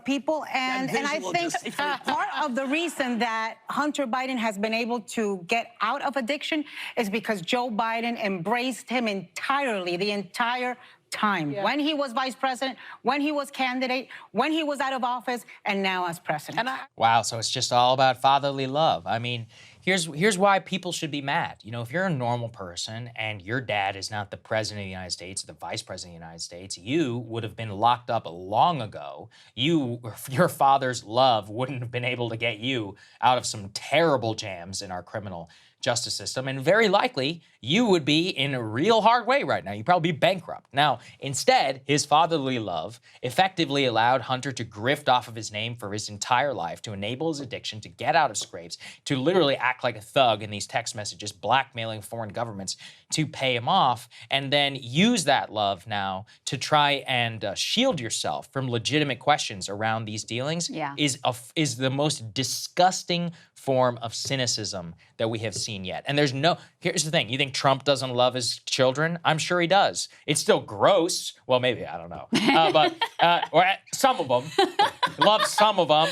people, and I think part of the reason that Hunter Biden has been able to get out of addiction is because Joe Biden embraced him entirely, the entire time. Yeah. When he was vice president, when he was candidate, when he was out of office, and now as president. Wow, so it's just all about fatherly love. I mean, here's why people should be mad. You know, if you're a normal person and your dad is not the president of the United States, or the vice president of the United States, you would have been locked up long ago. Your father's love wouldn't have been able to get you out of some terrible jams in our criminal justice system, and very likely you would be in a real hard way right now. You'd probably be bankrupt. Now, instead, his fatherly love effectively allowed Hunter to grift off of his name for his entire life, to enable his addiction, to get out of scrapes, to literally act like a thug in these text messages, blackmailing foreign governments to pay him off, and then use that love now to try and shield yourself from legitimate questions around these dealings. Yeah. is the most disgusting form of cynicism that we have seen yet. And here's the thing, you think Trump doesn't love his children? I'm sure he does. It's still gross. Well, maybe, I don't know. Or some of them, loves some of them.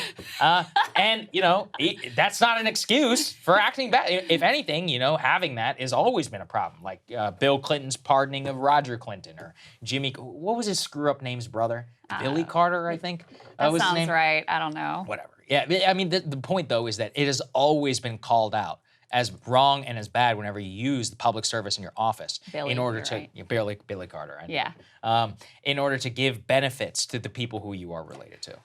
And, you know, that's not an excuse for acting bad. If anything, you know, having that has always been a problem. Like Bill Clinton's pardoning of Roger Clinton, or Jimmy, what was his screw-up name's brother? Billy Carter, I think. That sounds right. I don't know. Whatever. Yeah, I mean, the point, though, is that it has always been called out as wrong and as bad whenever you use the public service in your office in order to Billy Carter. In order to give benefits to the people who you are related to.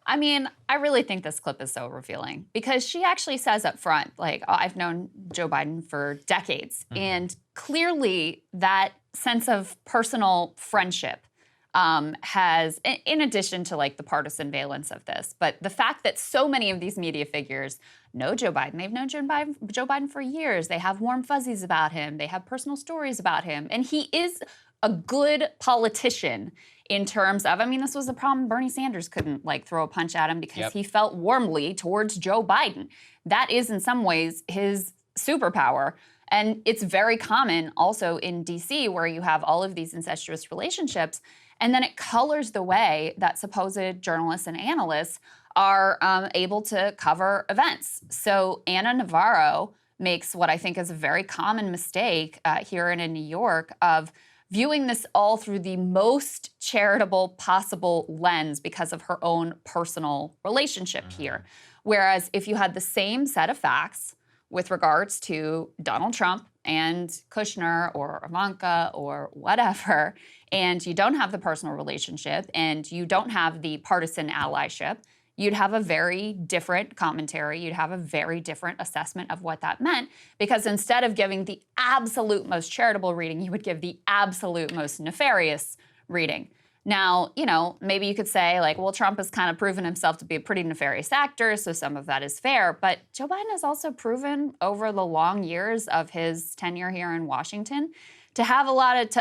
I mean, I really think this clip is so revealing, because she actually says up front, like, I've known Joe Biden for decades, and clearly that sense of personal friendship has, in addition to like the partisan valence of this, but the fact that so many of these media figures know Joe Biden, they've known Joe Biden for years, they have warm fuzzies about him, they have personal stories about him, and he is a good politician in terms of, I mean, this was the problem, Bernie Sanders couldn't like throw a punch at him because he felt warmly towards Joe Biden. That is in some ways his superpower. And it's very common also in DC, where you have all of these incestuous relationships. And then it colors the way that supposed journalists and analysts are able to cover events. So Anna Navarro makes what I think is a very common mistake here in New York of viewing this all through the most charitable possible lens because of her own personal relationship here. Whereas if you had the same set of facts with regards to Donald Trump and Kushner or Ivanka or whatever, and you don't have the personal relationship and you don't have the partisan allyship, you'd have a very different commentary. You'd have a very different assessment of what that meant, because instead of giving the absolute most charitable reading, you would give the absolute most nefarious reading. Now, you know, maybe you could say, like, well, Trump has kind of proven himself to be a pretty nefarious actor, so some of that is fair. But Joe Biden has also proven over the long years of his tenure here in Washington to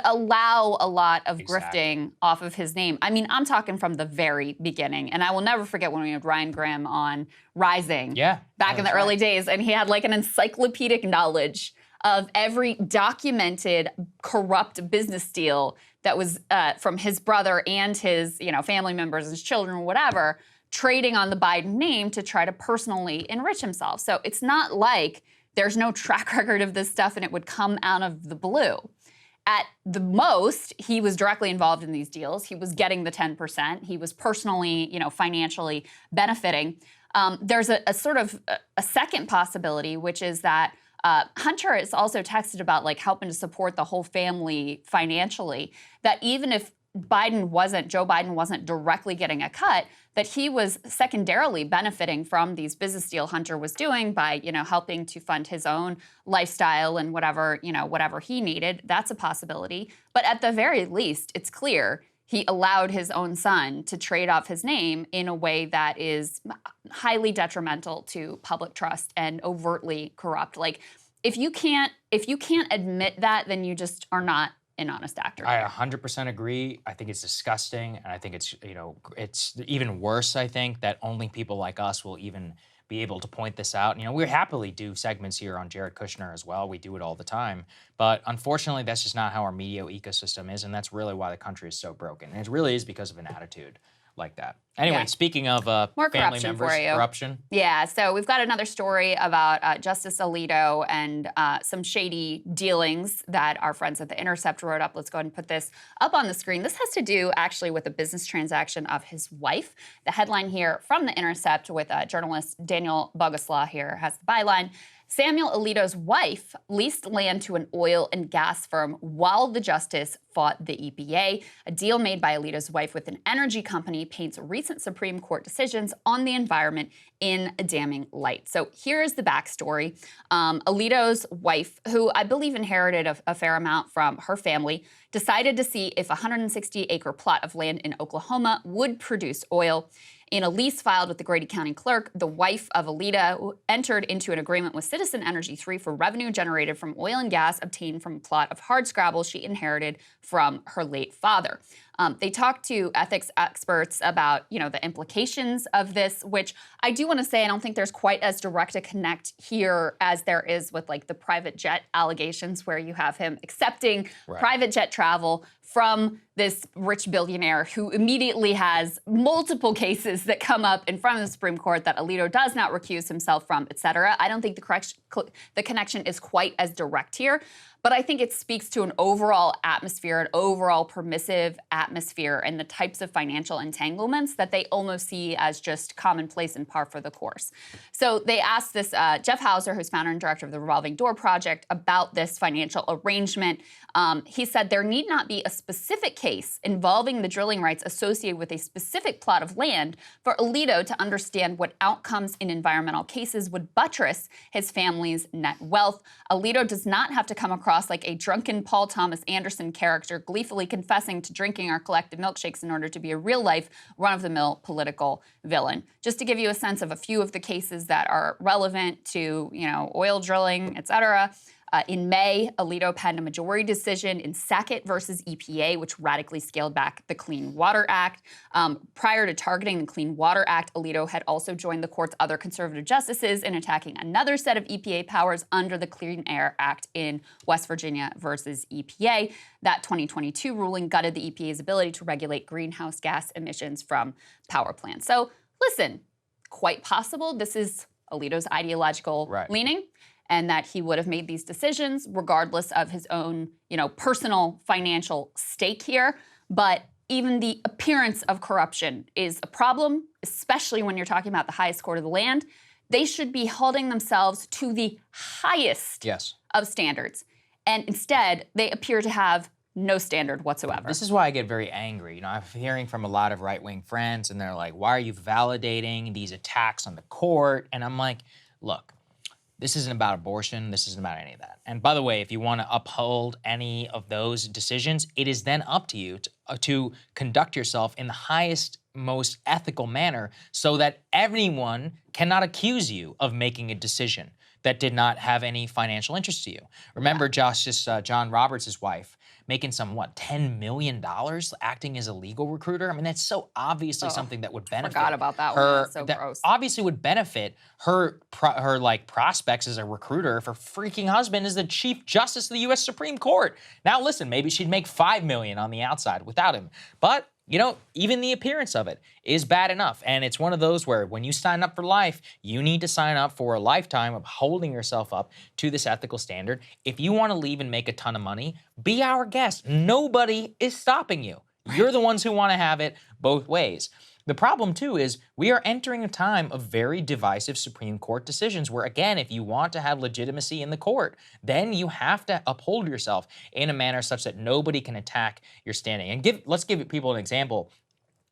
allow a lot of grifting off of his name. I mean, I'm talking from the very beginning. And I will never forget when we had Ryan Grimm on Rising back in the early days, and he had like an encyclopedic knowledge of every documented corrupt business deal that was from his brother and his, you know, family members, his children, whatever, trading on the Biden name to try to personally enrich himself. So it's not like there's no track record of this stuff and it would come out of the blue. At the most, he was directly involved in these deals. He was getting the 10%. He was personally, you know, financially benefiting. There's a sort of a second possibility, which is that Hunter has also texted about like helping to support the whole family financially, that even if Joe Biden wasn't directly getting a cut, that he was secondarily benefiting from these business deal Hunter was doing by, you know, helping to fund his own lifestyle and whatever, you know, whatever he needed. That's a possibility. But at the very least, it's clear he allowed his own son to trade off his name in a way that is highly detrimental to public trust and overtly corrupt. Like, if you can't admit that, then you just are not an honest actor. I 100% agree. I think it's disgusting, and I think it's, you know, it's even worse, I think, that only people like us will even be able to point this out. You know, we happily do segments here on Jared Kushner as well. We do it all the time. But unfortunately, that's just not how our media ecosystem is, and that's really why the country is so broken. And it really is because of an attitude like that. Anyway, speaking of more family members, corruption. Yeah, so we've got another story about Justice Alito and some shady dealings that our friends at The Intercept wrote up. Let's go ahead and put this up on the screen. This has to do actually with a business transaction of his wife. The headline here from The Intercept with journalist Daniel Boguslaw here has the byline: Samuel Alito's wife leased land to an oil and gas firm while the justice fought the EPA. A deal made by Alito's wife with an energy company paints recent Supreme Court decisions on the environment in a damning light. So here's the backstory. Alito's wife, who I believe inherited a fair amount from her family, decided to see if a 160-acre plot of land in Oklahoma would produce oil. In a lease filed with the Grady County Clerk, the wife of Alito entered into an agreement with Citizen Energy 3 for revenue generated from oil and gas obtained from a plot of hardscrabble she inherited from her late father. They talked to ethics experts about, you know, the implications of this, which I do want to say I don't think there's quite as direct a connect here as there is with like the private jet allegations, where you have him accepting private jet travel from this rich billionaire who immediately has multiple cases that come up in front of the Supreme Court that Alito does not recuse himself from, et cetera. I don't think the connection is quite as direct here, but I think it speaks to an overall atmosphere, an overall permissive atmosphere, and the types of financial entanglements that they almost see as just commonplace and par for the course. So they asked this Jeff Hauser, who's founder and director of the Revolving Door Project, about this financial arrangement. He said there need not be a specific case involving the drilling rights associated with a specific plot of land for Alito to understand what outcomes in environmental cases would buttress his family's net wealth. Alito does not have to come across like a drunken Paul Thomas Anderson character gleefully confessing to drinking our collective milkshakes in order to be a real-life, run-of-the-mill political villain. Just to give you a sense of a few of the cases that are relevant to, you know, oil drilling, et cetera. In May, Alito penned a majority decision in Sackett versus EPA, which radically scaled back the Clean Water Act. Prior to targeting the Clean Water Act, Alito had also joined the court's other conservative justices in attacking another set of EPA powers under the Clean Air Act in West Virginia versus EPA. That 2022 ruling gutted the EPA's ability to regulate greenhouse gas emissions from power plants. So listen, quite possible this is Alito's ideological leaning. and that he would have made these decisions regardless of his own, personal financial stake here. But even the appearance of corruption is a problem, especially when you're talking about the highest court of the land. They should be holding themselves to the highest of standards. And instead, they appear to have no standard whatsoever. This is why I get very angry. I'm hearing from a lot of right-wing friends, and they're like, why are you validating these attacks on the court? And I'm like, look, this isn't about abortion. This isn't about any of that. And by the way, if you want to uphold any of those decisions, it is then up to you to conduct yourself in the highest, most ethical manner so that anyone cannot accuse you of making a decision that did not have any financial interest to you. Remember Justice John Roberts' wife making some, $10 million acting as a legal recruiter? I mean, that's so obviously something that would benefit forgot about that her. one. That's so gross. Obviously would benefit her prospects as a recruiter. If her freaking husband is the Chief Justice of the U.S. Supreme Court. Now listen, maybe she'd make $5 million on the outside without him. But even the appearance of it is bad enough. And it's one of those where when you sign up for life, you need to sign up for a lifetime of holding yourself up to this ethical standard. If you want to leave and make a ton of money, be our guest. Nobody is stopping you. You're the ones who want to have it both ways. The problem, too, is we are entering a time of very divisive Supreme Court decisions where, again, if you want to have legitimacy in the court, then you have to uphold yourself in a manner such that nobody can attack your standing. And let's give people an example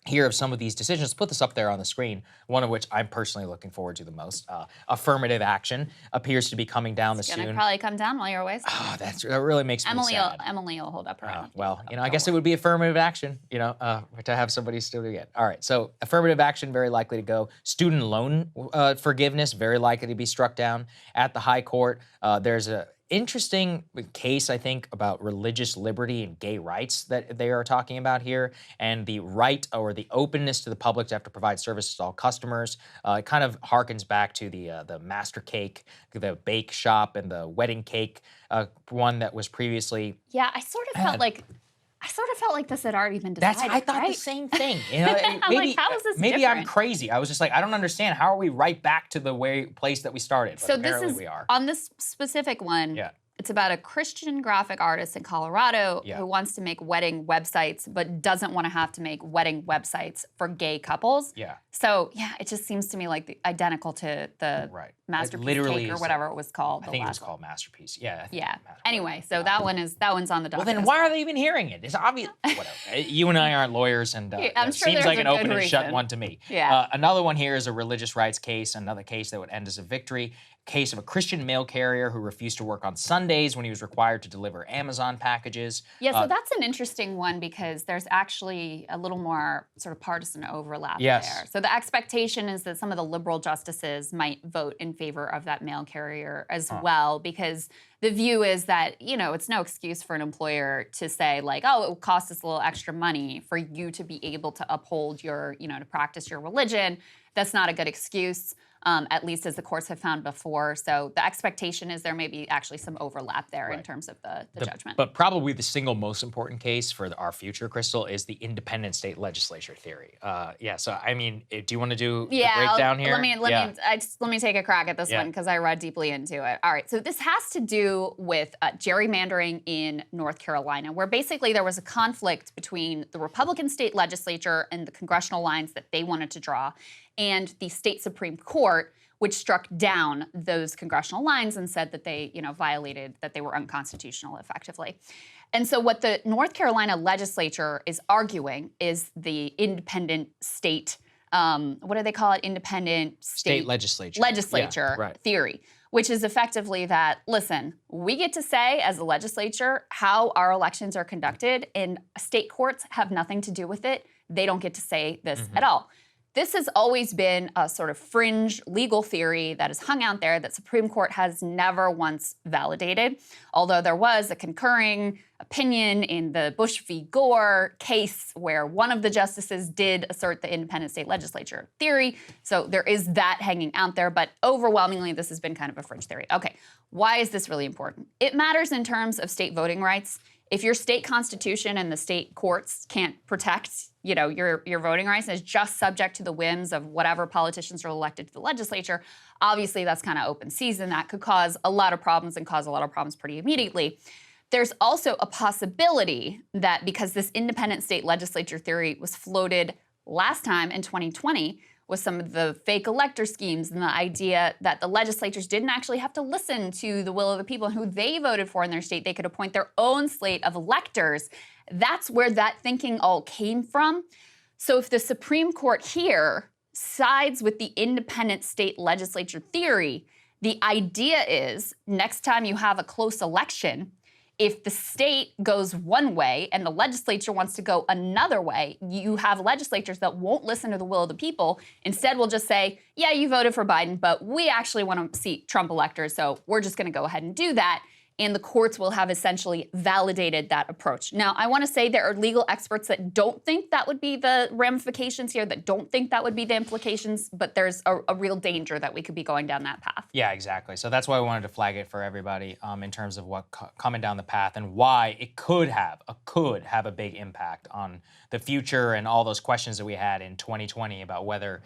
here of some of these decisions. Put this up there on the screen, one of which I'm personally looking forward to the most. Affirmative action appears to be coming down It's soon. gonna probably come down while you're away. That really makes me sad. Emily will hold up her hand. Well, I guess it would be affirmative action, to have somebody still do it. All right, so affirmative action, very likely to go. Student loan forgiveness, very likely to be struck down at the high court. There's a interesting case, I think, about religious liberty and gay rights that they are talking about here, and the right or the openness to the public to have to provide services to all customers. It kind of harkens back to the master cake, the bake shop, and the wedding cake one that was previously. Yeah, I sort of felt like this had already been decided. I thought right? the same thing. I'm Maybe, like, how is this maybe different? I'm crazy. I was just like, I don't understand. How are we right back to the place that we started? But So this apparently is we are. on this specific one. Yeah. It's about a Christian graphic artist in Colorado who wants to make wedding websites, but doesn't want to have to make wedding websites for gay couples. Yeah. So it just seems to me like identical to the Masterpiece Cake or whatever it was called. I think it was called Masterpiece. Yeah. Anyway, so that one's on the docket. Well, then why are they even hearing it? It's obvious. Whatever. You and I aren't lawyers, and I'm sure seems there's like a an good open and shut reason. one to me. Yeah. Another one here is a religious rights case. Another case that would end as a victory. Case of a Christian mail carrier who refused to work on Sundays when he was required to deliver Amazon packages. Yeah, so that's an interesting one because there's actually a little more sort of partisan overlap there. So the expectation is that some of the liberal justices might vote in favor of that mail carrier as well, because the view is that, it's no excuse for an employer to say like, oh, it will cost us a little extra money for you to be able to uphold your, to practice your religion. That's not a good excuse. At least as the courts have found before. So the expectation is there may be actually some overlap there in terms of the judgment. But probably the single most important case for our future, Krystal, is the independent state legislature theory. So I mean, do you want to do the breakdown here? Let me take a crack at this one because I read deeply into it. All right, so this has to do with gerrymandering in North Carolina, where basically there was a conflict between the Republican state legislature and the congressional lines that they wanted to draw, and the state Supreme Court, which struck down those congressional lines and said that they, violated, that they were unconstitutional effectively. And so what the North Carolina legislature is arguing is the independent state, what do they call it? Independent state legislature theory, which is effectively that, listen, we get to say as a legislature how our elections are conducted, and state courts have nothing to do with it. They don't get to say this at all. This has always been a sort of fringe legal theory that is hung out there that Supreme Court has never once validated, although there was a concurring opinion in the Bush v. Gore case where one of the justices did assert the independent state legislature theory. So there is that hanging out there, but overwhelmingly this has been kind of a fringe theory. Okay, why is this really important? It matters in terms of state voting rights. If your state constitution and the state courts can't protect, your voting rights, and is just subject to the whims of whatever politicians are elected to the legislature, obviously that's kind of open season. That could cause a lot of problems and cause a lot of problems pretty immediately. There's also a possibility that because this independent state legislature theory was floated last time in 2020 with some of the fake elector schemes and the idea that the legislatures didn't actually have to listen to the will of the people and who they voted for in their state. They could appoint their own slate of electors. That's where that thinking all came from. So if the Supreme Court here sides with the independent state legislature theory, the idea is next time you have a close election, if the state goes one way and the legislature wants to go another way, you have legislatures that won't listen to the will of the people. Instead, will just say, yeah, you voted for Biden, but we actually want to see Trump electors, so we're just going to go ahead and do that. And the courts will have essentially validated that approach. Now, I want to say there are legal experts that don't think that would be the ramifications here, that don't think that would be the implications, but there's a real danger that we could be going down that path. Yeah, exactly. So that's why I wanted to flag it for everybody in terms of what coming down the path and why it could have a big impact on the future and all those questions that we had in 2020 about whether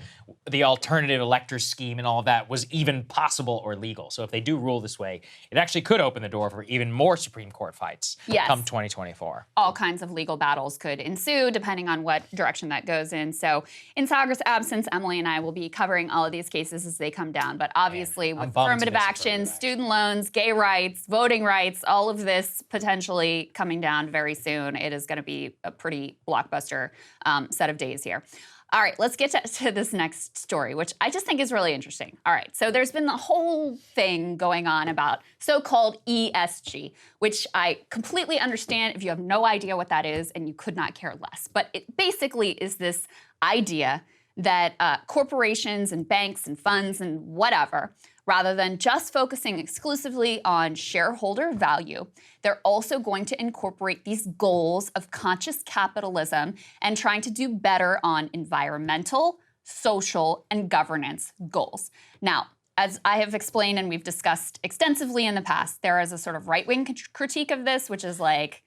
the alternative elector scheme and all of that was even possible or legal. So if they do rule this way, it actually could open the door for even more Supreme Court fights come 2024. All kinds of legal battles could ensue depending on what direction that goes in. So in Saagar's absence, Emily and I will be covering all of these cases as they come down. But obviously with affirmative action, student loans, gay rights, voting rights, all of this potentially coming down very soon, it is going to be a pretty blockbuster set of days here. All right, let's get to this next story, which I just think is really interesting. All right, so there's been the whole thing going on about so-called ESG, which I completely understand if you have no idea what that is and you could not care less. But it basically is this idea that corporations and banks and funds and whatever, rather than just focusing exclusively on shareholder value, they're also going to incorporate these goals of conscious capitalism and trying to do better on environmental, social, and governance goals. Now, as I have explained and we've discussed extensively in the past, there is a sort of right-wing critique of this, which is like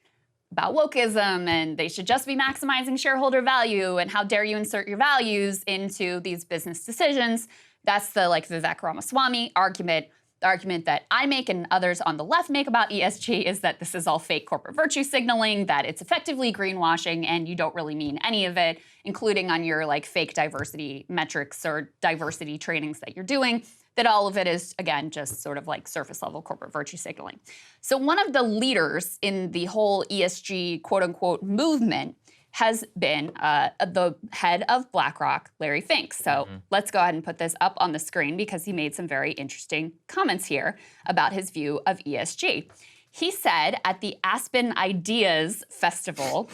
about wokeism and they should just be maximizing shareholder value and how dare you insert your values into these business decisions. That's the Vivek Ramaswamy argument. The argument that I make and others on the left make about ESG is that this is all fake corporate virtue signaling, that it's effectively greenwashing, and you don't really mean any of it, including on your fake diversity metrics or diversity trainings that you're doing, that all of it is, again, just sort of surface level corporate virtue signaling. So one of the leaders in the whole ESG quote unquote movement has been the head of Blackrock, Larry Fink. So let's go ahead and put this up on the screen because he made some very interesting comments here about his view of ESG. He said at the Aspen Ideas Festival,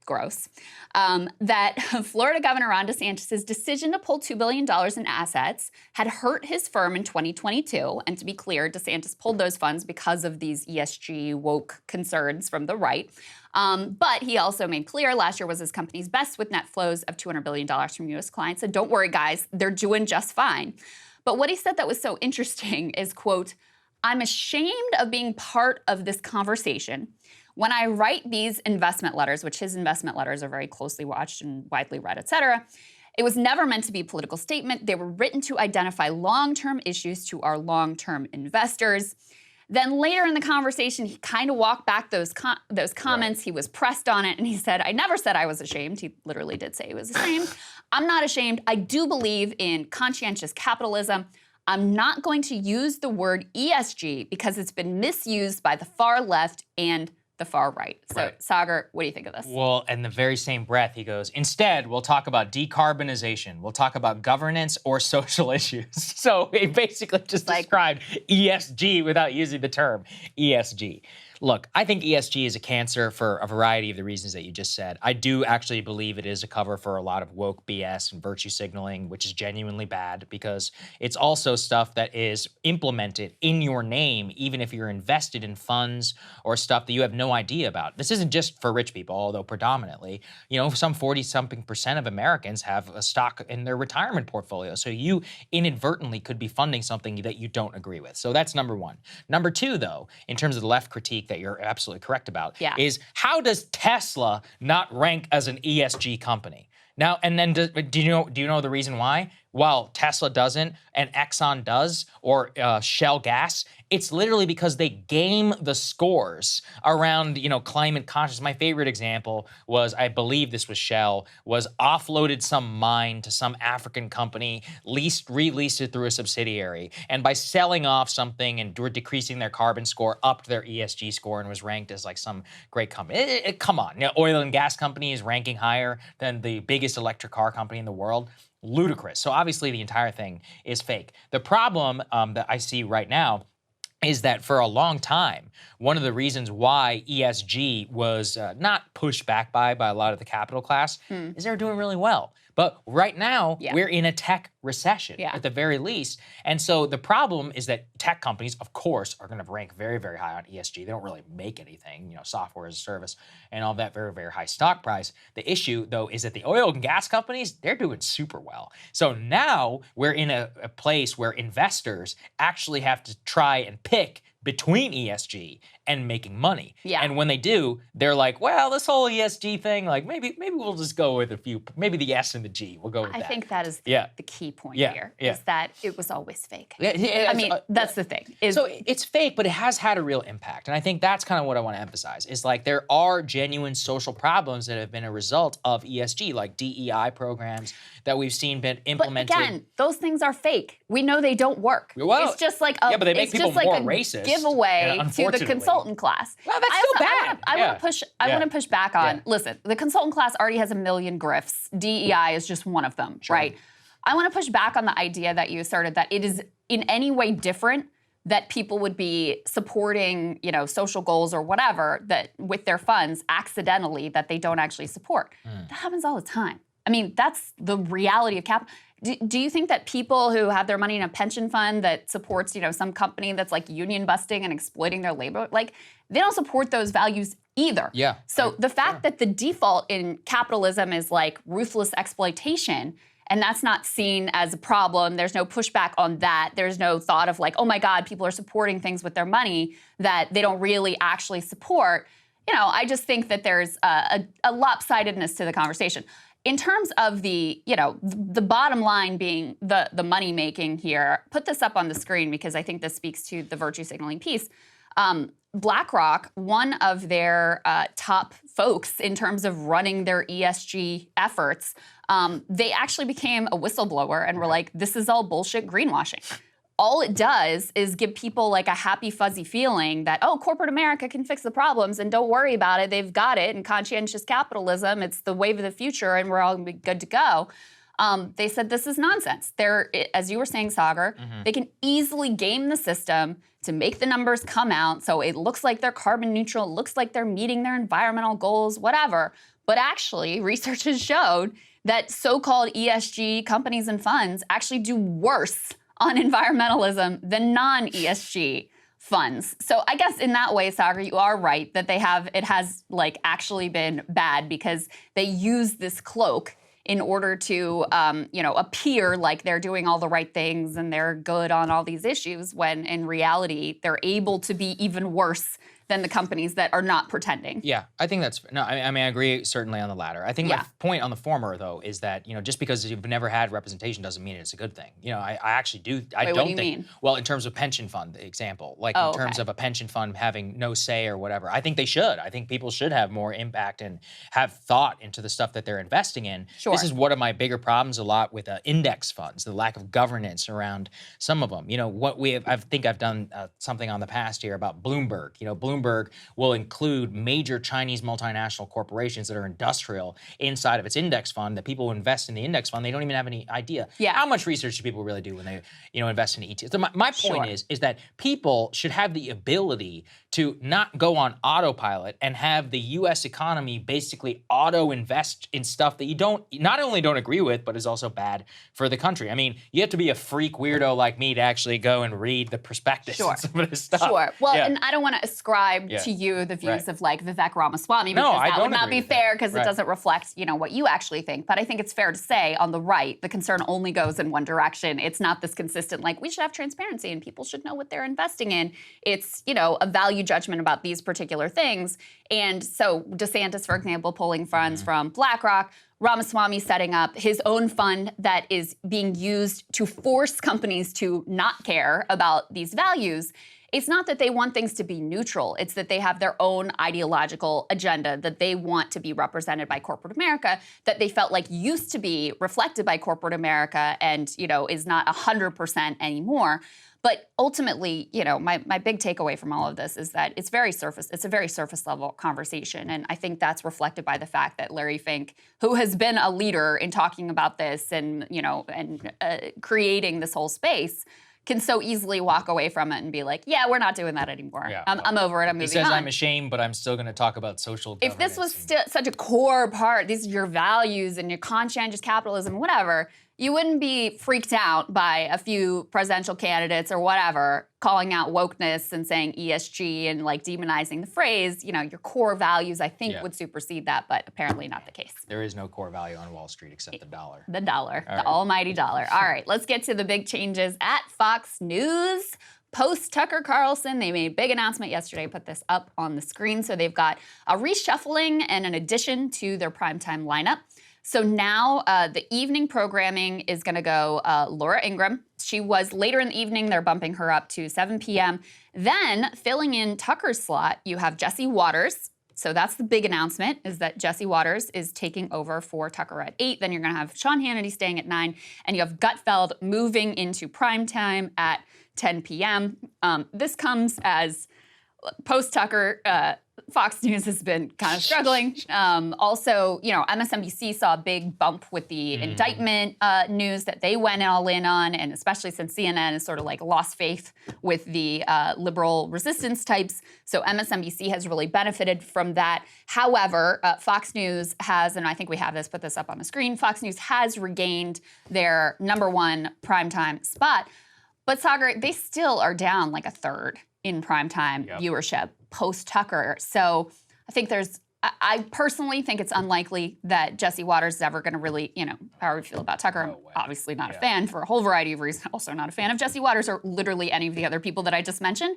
gross, that Florida Governor Ron DeSantis' decision to pull $2 billion in assets had hurt his firm in 2022. And to be clear, DeSantis pulled those funds because of these ESG woke concerns from the right. But he also made clear last year was his company's best with net flows of $200 billion from U.S. clients. So don't worry, guys, they're doing just fine. But what he said that was so interesting is, quote, "I'm ashamed of being part of this conversation. When I write these investment letters," which his investment letters are very closely watched and widely read, et cetera, "it was never meant to be a political statement. They were written to identify long-term issues to our long-term investors." Then later in the conversation, he kind of walked back those comments. Right. He was pressed on it, and he said, "I never said I was ashamed." He literally did say he was ashamed. "I'm not ashamed. I do believe in conscientious capitalism. I'm not going to use the word ESG because it's been misused by the far left and the far right." So, right. Saagar, what do you think of this? Well, in the very same breath, he goes, "Instead, we'll talk about decarbonization. We'll talk about governance or social issues." So he basically just described ESG without using the term ESG. Look, I think ESG is a cancer for a variety of the reasons that you just said. I do actually believe it is a cover for a lot of woke BS and virtue signaling, which is genuinely bad because it's also stuff that is implemented in your name, even if you're invested in funds or stuff that you have no idea about. This isn't just for rich people, although predominantly, some 40-something% of Americans have a stock in their retirement portfolio. So you inadvertently could be funding something that you don't agree with. So that's number one. Number two, though, in terms of the left critique that you're absolutely correct about, Yeah. is how does Tesla not rank as an ESG company? Now, and then do you know the reason why? Well, Tesla doesn't and Exxon does, or Shell Gas. It's literally because they game the scores around, climate conscious. My favorite example was, I believe this was Shell, was offloaded some mine to some African company, released it through a subsidiary. And by selling off something and decreasing their carbon score, upped their ESG score and was ranked as like some great company. Come on, oil and gas company is ranking higher than the biggest electric car company in the world. Ludicrous. So obviously the entire thing is fake. The problem that I see right now is that for a long time, one of the reasons why ESG was not pushed back by a lot of the capital class is they're doing really well. But right now, we're in a tech recession at the very least. And so the problem is that tech companies, of course, are going to rank very, very high on ESG. They don't really make anything, software as a service and all that, very, very high stock price. The issue, though, is that the oil and gas companies, they're doing super well. So now we're in a place where investors actually have to try and pick between ESG and making money. Yeah. And when they do, they're like, well, this whole ESG thing, like maybe we'll just go with a few, maybe the S and the G, we'll go with that. I think that is the key point here, is that it was always fake. I mean, that's the thing. So it's fake, but it has had a real impact. And I think that's kind of what I want to emphasize, is like there are genuine social problems that have been a result of ESG, like DEI programs that we've seen been implemented. But again, those things are fake. We know they don't work. Well, it's just like a, but they make people more racist. Giveaway to the consultant class. Well, that's still bad. I want to push back on. Listen, the consultant class already has a million grifts. DEI is just one of them, right? I want to push back on the idea that you asserted that it is in any way different that people would be supporting, social goals or whatever that with their funds accidentally that they don't actually support. That happens all the time. I mean, that's the reality of capital. Do you think that people who have their money in a pension fund that supports, some company that's like union busting and exploiting their labor, like they don't support those values either. Yeah. So the fact that the default in capitalism is like ruthless exploitation, and that's not seen as a problem, there's no pushback on that. There's no thought of like, oh my God, people are supporting things with their money that they don't really actually support. I just think that there's a lopsidedness to the conversation. In terms of the bottom line being the money making here, put this up on the screen because I think this speaks to the virtue signaling piece. Blackrock, one of their top folks in terms of running their ESG efforts, they actually became a whistleblower and were like, this is all bullshit greenwashing. All it does is give people like a happy, fuzzy feeling that, oh, corporate America can fix the problems and don't worry about it. They've got it. And conscientious capitalism, it's the wave of the future and we're all gonna be good to go. They said this is nonsense. As you were saying, Saagar, they can easily game the system to make the numbers come out so it looks like they're carbon neutral, it looks like they're meeting their environmental goals, whatever. But actually, research has showed that so-called ESG companies and funds actually do worse on environmentalism than non-ESG funds. So I guess in that way, Saagar, you are right that it has like actually been bad because they use this cloak in order to, appear like they're doing all the right things and they're good on all these issues when in reality, they're able to be even worse than the companies that are not pretending. Yeah, I think I agree certainly on the latter. I think my point on the former, though, is that, just because you've never had representation doesn't mean it's a good thing. I actually do, Wait, what do you mean? Well, in terms of pension fund example, like in terms of a pension fund having no say or whatever, I think they should. I think people should have more impact and have thought into the stuff that they're investing in. Sure. This is one of my bigger problems a lot with index funds, the lack of governance around some of them. I think I've done something on the past here about Bloomberg. Bloomberg will include major Chinese multinational corporations that are industrial inside of its index fund, that people who invest in the index fund, they don't even have any idea. How much research do people really do when they invest in ETFs? So my point is that people should have the ability to not go on autopilot and have the U.S. economy basically auto-invest in stuff that you not only don't agree with, but is also bad for the country. I mean, you have to be a freak weirdo like me to actually go and read the prospectus and some of this stuff. Well, and I don't want to ascribe describe to you the views of like Vivek Ramaswamy, No, because I that don't would not agree be with that. fair because Right. it doesn't reflect, you know, what you actually think. But I think it's fair to say on the right, the concern only goes in one direction. It's not this consistent, like, we should have transparency and people should know what they're investing in. It's, you know, a value judgment about these particular things. And so DeSantis, for example, pulling funds from Blackrock, Ramaswamy setting up his own fund that is being used to force companies to not care about these values. It's not that they want things to be neutral. It's that they have their own ideological agenda that they want to be represented by corporate America, that they felt like used to be reflected by corporate America and, you know, is not 100% anymore. But ultimately, you know, my big takeaway from all of this is that it's a very surface level conversation. And I think that's reflected by the fact that Larry Fink, who has been a leader in talking about this and, you know, and creating this whole space, can so easily walk away from it and be like, yeah, we're not doing that anymore. Yeah, I'm over it, I'm moving on. He says, I'm ashamed, but I'm still going to talk about social governance. If this was still such a core part, these are your values and your conscientious capitalism, whatever, you wouldn't be freaked out by a few presidential candidates or whatever calling out wokeness and saying ESG and like demonizing the phrase. You know, your core values, I think, would supersede that, but apparently not the case. There is no core value on Wall Street except the dollar. The dollar, All the right. almighty dollar. All right, let's get to the big changes at Fox News. Post Tucker Carlson, they made a big announcement yesterday. Put this up on the screen. So they've got a reshuffling and an addition to their primetime lineup. So now the evening programming is going to go Laura Ingraham. She was later in the evening. They're bumping her up to 7 p.m. Then filling in Tucker's slot, you have Jesse Waters. So that's the big announcement, is that Jesse Waters is taking over for Tucker at 8. Then you're going to have Sean Hannity staying at 9. And you have Gutfeld moving into primetime at 10 p.m. This comes as post-Tucker, Fox News has been kind of struggling. Also, you know, MSNBC saw a big bump with the indictment news that they went all in on, and especially since CNN has sort of like lost faith with the liberal resistance types. So MSNBC has really benefited from that. However, Fox News has, and I think we have this, put this up on the screen, Fox News has regained their #1 primetime spot. But Saagar, they still are down like a third in primetime viewership post-Tucker. So I think I personally think it's unlikely that Jesse Waters is ever going to really, you know, how we feel about Tucker. I'm obviously not a fan for a whole variety of reasons. Also not a fan of Jesse Waters or literally any of the other people that I just mentioned.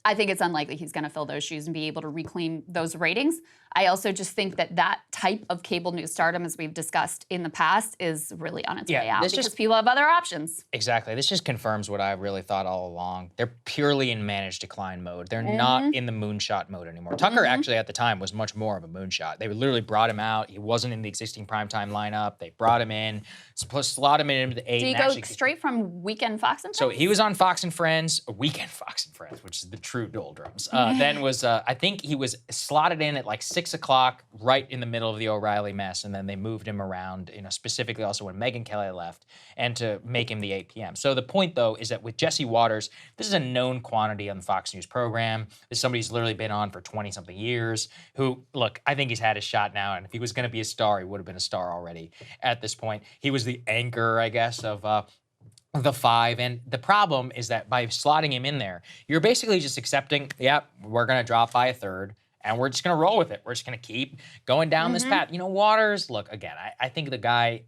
I think it's unlikely he's going to fill those shoes and be able to reclaim those ratings. I also just think that that type of cable news stardom, as we've discussed in the past, is really on its way out because people have other options. Exactly. This just confirms what I really thought all along. They're purely in managed decline mode. They're not in the moonshot mode anymore. Tucker actually at the time was much more of a moonshot. They literally brought him out. He wasn't in the existing primetime lineup. They brought him in, slot him into the 8. Do you go straight from Weekend Fox and Friends? So he was on Fox and Friends, Weekend Fox and Friends, which is the true doldrums. Then was, I think he was slotted in at like 6 o'clock, right in the middle of the O'Reilly mess, and then they moved him around, you know, specifically also when Megyn Kelly left, and to make him the 8 p.m. So the point, though, is that with Jesse Waters, this is a known quantity on the Fox News program. This is somebody who's literally been on for 20-something years, who, look, I think he's had his shot now, and if he was going to be a star, he would have been a star already at this point. He was the anchor, I guess, of the 5. And the problem is that by slotting him in there, you're basically just accepting, yep, we're going to drop by a third, and we're just going to roll with it. We're just going to keep going down this path. You know, Waters, look, again, I think the guy,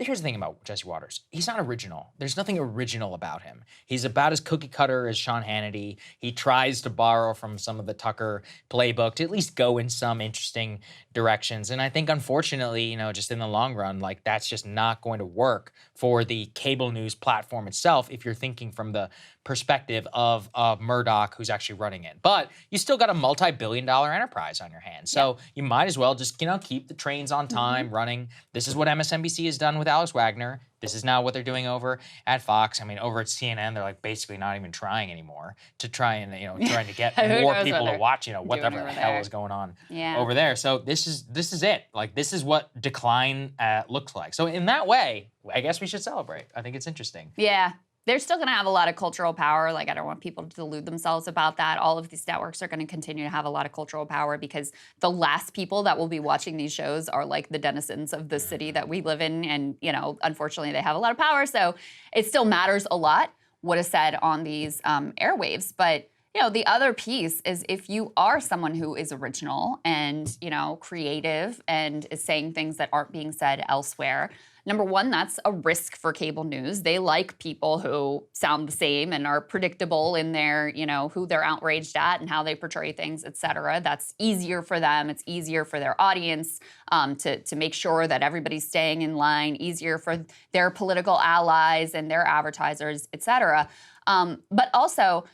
here's the thing about Jesse Waters. He's not original. There's nothing original about him. He's about as cookie cutter as Sean Hannity. He tries to borrow from some of the Tucker playbook to at least go in some interesting directions. And I think, unfortunately, you know, just in the long run, like that's just not going to work for the cable news platform itself if you're thinking from the perspective of Murdoch, who's actually running it. But you still got a multi-billion-dollar enterprise on your hands. So you might as well just, you know, keep the trains on time running. This is what MSNBC has done with Alex Wagner. This is now what they're doing over at Fox. I mean, over at CNN, they're like basically not even trying anymore to try and, you know, trying to get more people to watch, you know, whatever the hell is going on over there. So this is it. Like, this is what decline looks like. So in that way, I guess we should celebrate. I think it's interesting. Yeah. They're still going to have a lot of cultural power. Like, I don't want people to delude themselves about that. All of these networks are going to continue to have a lot of cultural power because the last people that will be watching these shows are like the denizens of the city that we live in. And, you know, unfortunately, they have a lot of power. So it still matters a lot what is said on these airwaves. But The other piece is if you are someone who is original and, creative and is saying things that aren't being said elsewhere, number one, that's a risk for cable news. They like people who sound the same and are predictable in their, who they're outraged at and how they portray things, et cetera. That's easier for them. It's easier for their audience to make sure that everybody's staying in line, easier for their political allies and their advertisers, et cetera. But also,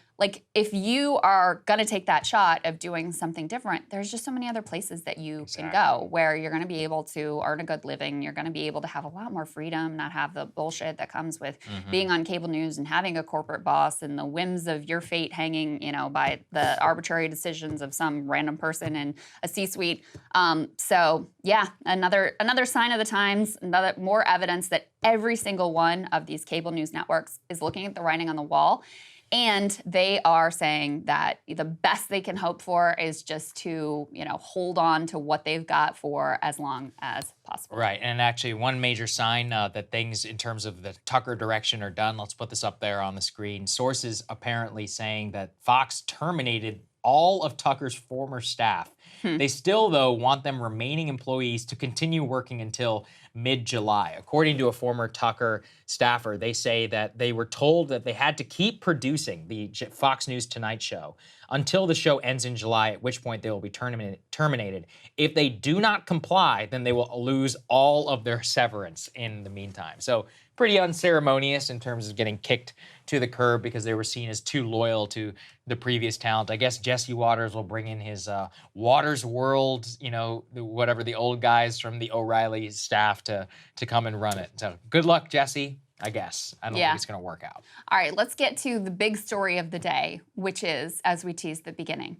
if you are going to take that shot of doing something different, there's just so many other places that you can go where you're going to be able to earn a good living. You're going to be able to have a lot more freedom, not have the bullshit that comes with being on cable news and having a corporate boss and the whims of your fate hanging, by the arbitrary decisions of some random person in a C-suite. So yeah, another sign of the times, more evidence that every single one of these cable news networks is looking at the writing on the wall. And they are saying that the best they can hope for is just to, hold on to what they've got for as long as possible. Right, and actually one major sign that things in terms of the Tucker direction are done, let's put this up there on the screen. Sources apparently saying that Fox terminated all of Tucker's former staff. They still, though, want them remaining employees to continue working until mid-July. According to a former Tucker staffer, they say that they were told that they had to keep producing the Fox News Tonight Show until the show ends in July, at which point they will be terminated. If they do not comply, then they will lose all of their severance in the meantime. So pretty unceremonious in terms of getting kicked to the curb because they were seen as too loyal to the previous talent. I guess Jesse Waters will bring in his Waters World, whatever, the old guys from the O'Reilly staff to come and run it. So good luck, Jesse, I guess. I don't think it's going to work out. All right, let's get to the big story of the day, which is, as we teased at the beginning,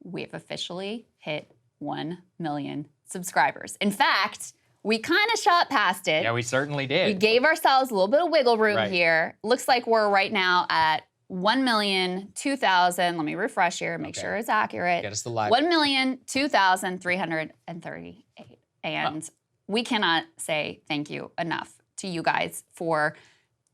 we have officially hit 1 million subscribers. In fact, we kind of shot past it. Yeah, we certainly did. We gave ourselves a little bit of wiggle room here. Looks like we're right now at 1,002,000. Let me refresh here, make sure it's accurate. Get us the live. 1,002,338. And we cannot say thank you enough to you guys for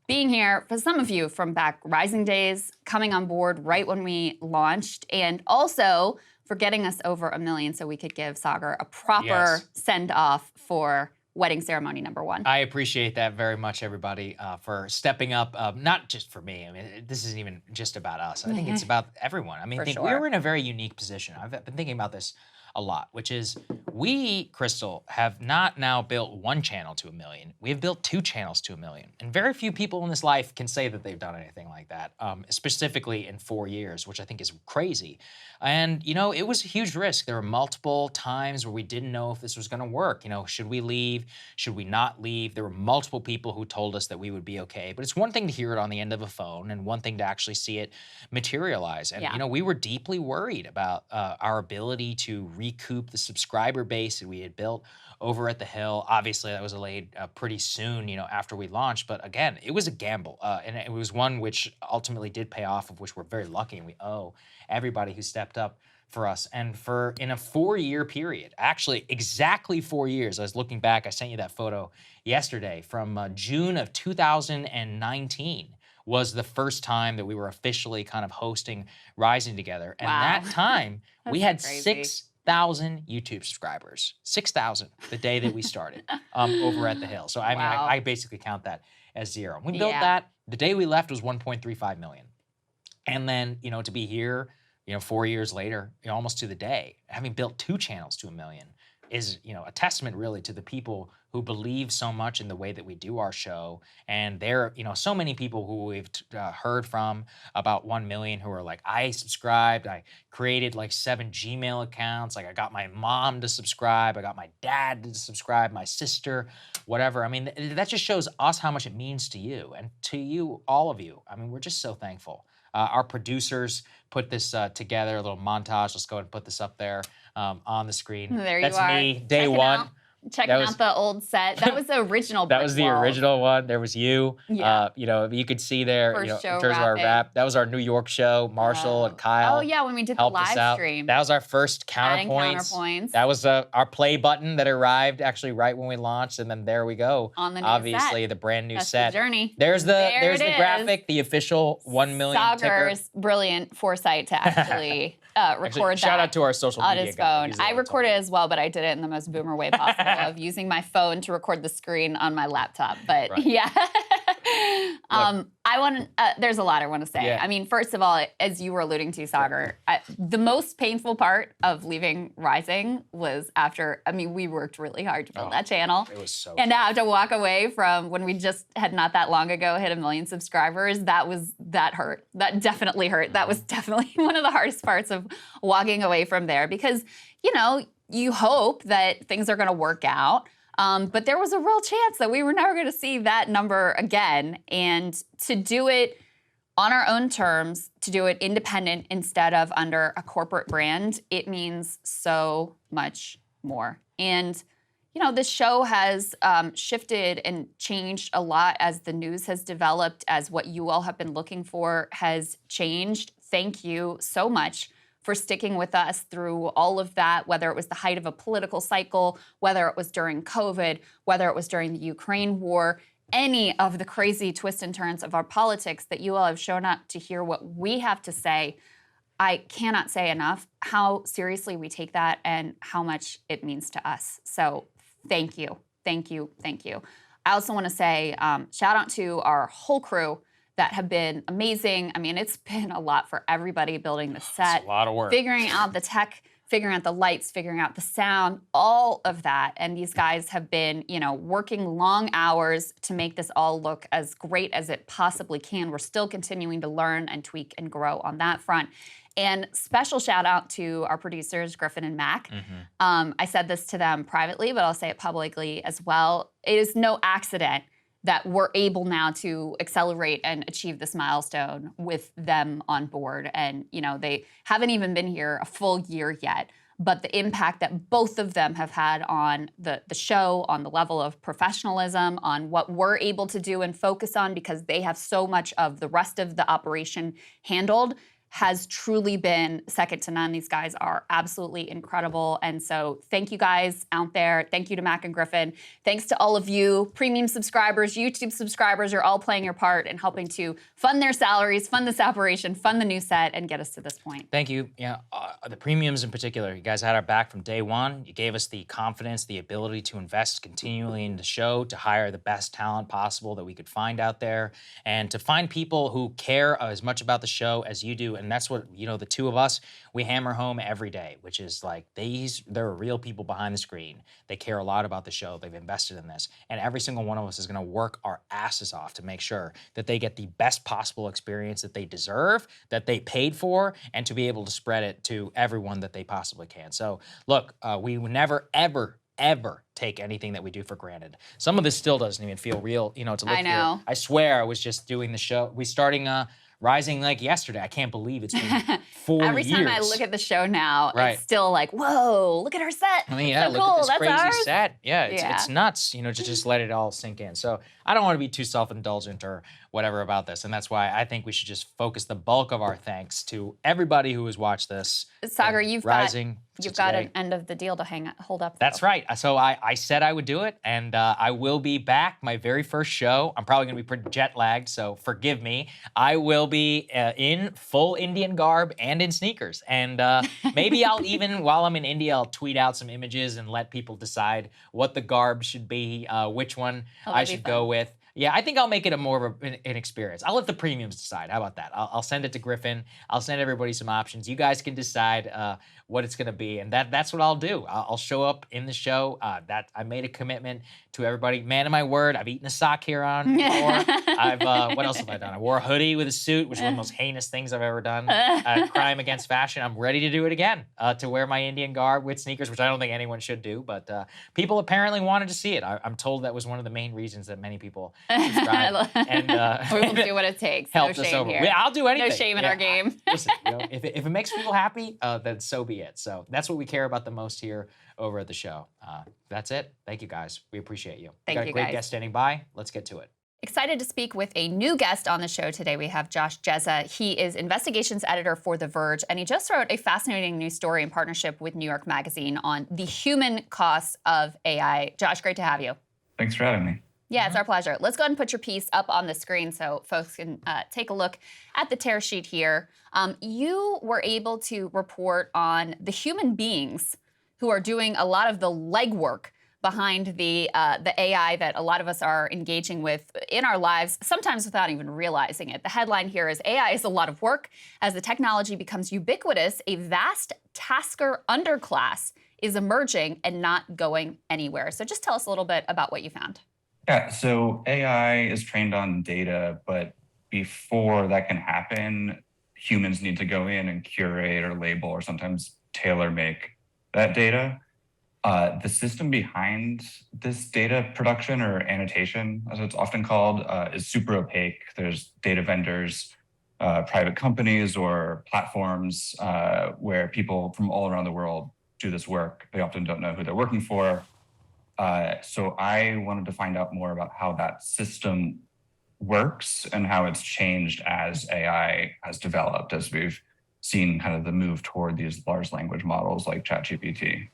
being here. For some of you from back Rising days, coming on board right when we launched, and also for getting us over 1 million so we could give Saagar a proper send-off for wedding ceremony number 1. I appreciate that very much, everybody, for stepping up. Not just for me. I mean, this isn't even just about us. I think it's about everyone. I mean, we're in a very unique position. I've been thinking about this a lot, which is we, Krystal, have not now built one channel to 1 million. We have built 2 channels to 1 million. And very few people in this life can say that they've done anything like that, specifically in 4 years, which I think is crazy. And, it was a huge risk. There were multiple times where we didn't know if this was going to work. Should we leave? Should we not leave? There were multiple people who told us that we would be okay. But it's one thing to hear it on the end of a phone and one thing to actually see it materialize. And, we were deeply worried about our ability to recoup the subscriber base that we had built over at The Hill. Obviously, that was laid pretty soon, after we launched. But again, it was a gamble. And it was one which ultimately did pay off, of which we're very lucky. And we owe everybody who stepped up for us. And in a 4-year period, actually exactly 4 years, I was looking back, I sent you that photo yesterday, from June of 2019 was the first time that we were officially kind of hosting Rising together. And that time, we had 6,000 YouTube subscribers. 6,000 the day that we started over at The Hill. So I mean, I basically count that as 0. We built that. The day we left was 1.35 million. And then, to be here, 4 years later, almost to the day, having built 2 channels to 1 million is, a testament really to the people who believe so much in the way that we do our show. And there are, so many people who we've heard from about 1 million who are like, I subscribed, I created like 7 Gmail accounts, like I got my mom to subscribe, I got my dad to subscribe, my sister, whatever. I mean, that just shows us how much it means to you and to you, all of you. I mean, we're just so thankful. Our producers put this together, a little montage. Let's go ahead and put this up there on the screen. There That's you are. me, day Check it one. out. Checking out the old set. That was the original. That was the original one. There was you. Yeah. You know, you could see there. First you know, show in terms of our wrapping. wrap. That was our New York show. Marshall and Kyle. Oh yeah, when we did the helped us live out. stream. That was our first Adding counterpoints. counterpoints. That was our play button that arrived actually right when we launched, and then there we go. On the new Obviously, set. the brand new That's set. the journey. There's the it graphic, the official 1 million ticker. Saagar's brilliant foresight to actually record that. Shout out to our social on media his guy. phone. He's the I one recorded it talking. as well, but I did it in the most boomer way possible of using my phone to record the screen on my laptop. But Right. yeah. I want to, there's a lot I want to say. Yeah. I mean, first of all, as you were alluding to, Saagar, the most painful part of leaving Rising was after, I mean, we worked really hard to build that channel. It was so And to have to walk away from when we just had not that long ago hit 1 million subscribers, that hurt. That definitely hurt. That was definitely one of the hardest parts of walking away from there because, you know, you hope that things are going to work out. But there was a real chance that we were never going to see that number again. And to do it on our own terms, to do it independent instead of under a corporate brand, it means so much more. And, you know, this show has shifted and changed a lot as the news has developed, as what you all have been looking for has changed. Thank you so much for sticking with us through all of that, whether it was the height of a political cycle, whether it was during COVID, whether it was during the Ukraine war, any of the crazy twists and turns of our politics that you all have shown up to hear what we have to say. I cannot say enough how seriously we take that and how much it means to us. So thank you, thank you, thank you. I also want to say shout out to our whole crew that have been amazing. I mean, it's been a lot for everybody building the set. It's a lot of work. Figuring out the tech, figuring out the lights, figuring out the sound, all of that. And these guys have been, you know, working long hours to make this all look as great as it possibly can. We're still continuing to learn and tweak and grow on that front. And special shout out to our producers, Griffin and Mac. I said this to them privately, but I'll say it publicly as well. It is no accident that we're able now to accelerate and achieve this milestone with them on board. And, you know, they haven't even been here a full year yet, but the impact that both of them have had on the show, on the level of professionalism, on what we're able to do and focus on, because they have so much of the rest of the operation handled, has truly been second to none. These guys are absolutely incredible. And so thank you guys out there. Thank you to Mac and Griffin. Thanks to all of you, premium subscribers, YouTube subscribers. You're all playing your part in helping to fund their salaries, fund this operation, fund the new set, and get us to this point. Thank you. Yeah, the premiums in particular, you guys had our back from day one. You gave us the confidence, the ability to invest continually in the show, to hire the best talent possible that we could find out there, and to find people who care as much about the show as you do. And that's what, you know, the two of us, we hammer home every day, which is like, there are real people behind the screen. They care a lot about the show. They've invested in this. And every single one of us is going to work our asses off to make sure that they get the best possible experience that they deserve, that they paid for, and to be able to spread it to everyone that they possibly can. So look, we would never, ever take anything that we do for granted. Some of this still doesn't even feel real, you know, to look I know. here. I swear I was just doing the show. We starting Rising like yesterday. I can't believe it's been 4 years. Every time I look at the show now, Right. it's still like, whoa, look at our set. I mean, yeah, so look cool. at this That's crazy ours. set. Yeah, Yeah. it's nuts, you know, to just let it all sink in. So I don't want to be too self-indulgent or whatever about this. And that's why I think we should just focus the bulk of our thanks to everybody who has watched this. Saagar, and you've Rising got today. an end of the deal to hold up. That's right. So I said I would do it, and I will be back. My very first show. I'm probably going to be pretty jet lagged, so forgive me. I will be in full Indian garb and in sneakers. And maybe I'll even, while I'm in India, I'll tweet out some images and let people decide what the garb should be, which one I should go with. Yeah, I think I'll make it a more of an experience. I'll let the premiums decide. How about that? I'll send it to Griffin. I'll send everybody some options. You guys can decide what it's going to be, and that's what I'll do. I'll show up in the show. That I made a commitment to everybody. Man of my word, I've eaten a sock here on before. What else have I done? I wore a hoodie with a suit, which is one of the most heinous things I've ever done. Crime against fashion. I'm ready to do it again, to wear my Indian garb with sneakers, which I don't think anyone should do, but people apparently wanted to see it. I'm told that was one of the main reasons that many people subscribe, and we will do what it takes. Help No us shame over. here. Yeah, I'll do anything. No shame in our game. Listen, if it makes people happy, then so be it. So that's what we care about the most here over at the show. That's it. Thank you, guys. We appreciate you. We got a great guest standing by. Let's get to it. Excited to speak with a new guest on the show today. We have Josh Jezza. He is investigations editor for The Verge, and he just wrote a fascinating news story in partnership with New York Magazine on the human costs of AI. Josh, great to have you. Thanks for having me. Yeah, it's our pleasure. Let's go ahead and put your piece up on the screen so folks can take a look at the tear sheet here. You were able to report on the human beings who are doing a lot of the legwork behind the AI that a lot of us are engaging with in our lives, sometimes without even realizing it. The headline here is AI is a lot of work. As the technology becomes ubiquitous, a vast tasker underclass is emerging and not going anywhere. So just tell us a little bit about what you found. Yeah, so AI is trained on data, but before that can happen, humans need to go in and curate or label or sometimes tailor make that data. The system behind this data production, or annotation, as it's often called, is super opaque. There's data vendors, private companies, or platforms where people from all around the world do this work. They often don't know who they're working for. So I wanted to find out more about how that system works and how it's changed as AI has developed, as we've seen kind of the move toward these large language models like ChatGPT.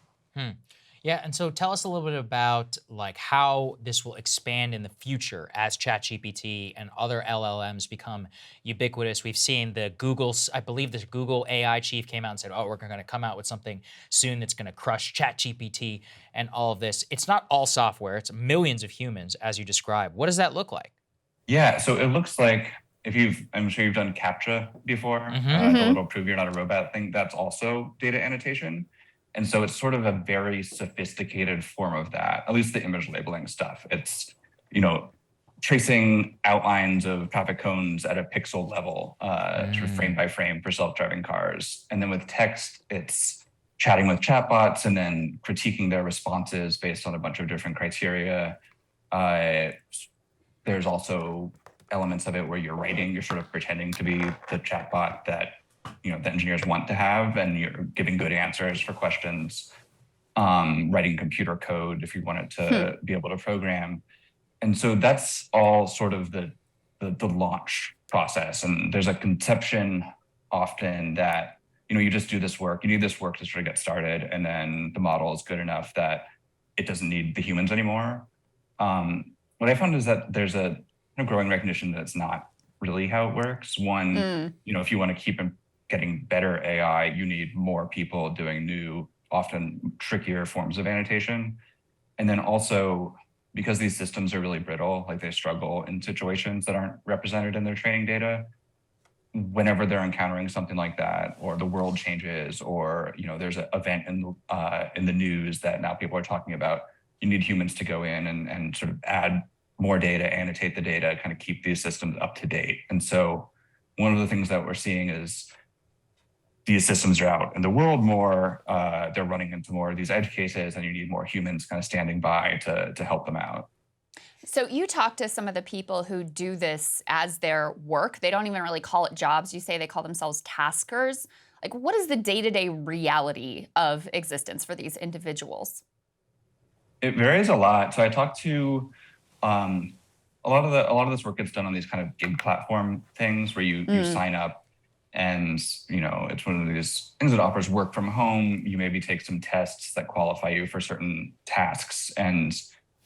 Yeah, and so tell us a little bit about like how this will expand in the future as ChatGPT and other LLMs become ubiquitous. We've seen the I believe the Google AI chief came out and said, oh, we're going to come out with something soon that's going to crush ChatGPT and all of this. It's not all software, it's millions of humans, as you described. What does that look like? Yeah, so it looks like, I'm sure you've done CAPTCHA before, the little prove you're not a robot thing, that's also data annotation. And so it's sort of a very sophisticated form of that, at least the image labeling stuff. It's, tracing outlines of traffic cones at a pixel level, sort of frame by frame for self-driving cars. And then with text, it's chatting with chatbots and then critiquing their responses based on a bunch of different criteria. There's also elements of it where you're sort of pretending to be the chatbot that the engineers want to have, and you're giving good answers for questions, writing computer code if you want it to be able to program. And so that's all sort of the launch process. And there's a conception often that, you just do this work, you need this work to sort of get started, and then the model is good enough that it doesn't need the humans anymore. What I found is that there's a growing recognition that it's not really how it works. One, if you want to keep getting better AI, you need more people doing new, often trickier forms of annotation. And then also, because these systems are really brittle, like they struggle in situations that aren't represented in their training data, whenever they're encountering something like that, or the world changes, or there's an event in the news that now people are talking about, you need humans to go in and sort of add more data, annotate the data, kind of keep these systems up to date. And so one of the things that we're seeing is these systems are out in the world more, they're running into more of these edge cases, and you need more humans kind of standing by to help them out. So you talk to some of the people who do this as their work. They don't even really call it jobs. You say they call themselves taskers. Like, what is the day-to-day reality of existence for these individuals? It varies a lot. So I talked to a lot of this work gets done on these kind of gig platform things where you sign up, and it's one of these things that offers work from home. You maybe take some tests that qualify you for certain tasks, and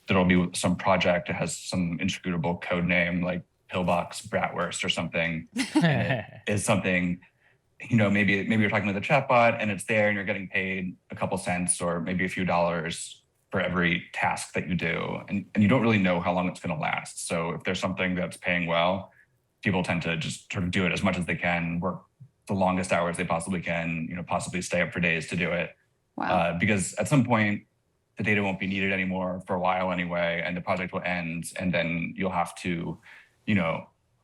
there'll be some project that has some inscrutable code name like Pillbox Bratwurst or something. And it is something, maybe you're talking with a chatbot and it's there and you're getting paid a couple cents or maybe a few dollars for every task that you do. And you don't really know how long it's going to last. So if there's something that's paying well, people tend to just sort of do it as much as they can, work the longest hours they possibly can, possibly stay up for days to do it. Wow. Because at some point, the data won't be needed anymore for a while anyway, and the project will end, and then you'll have to,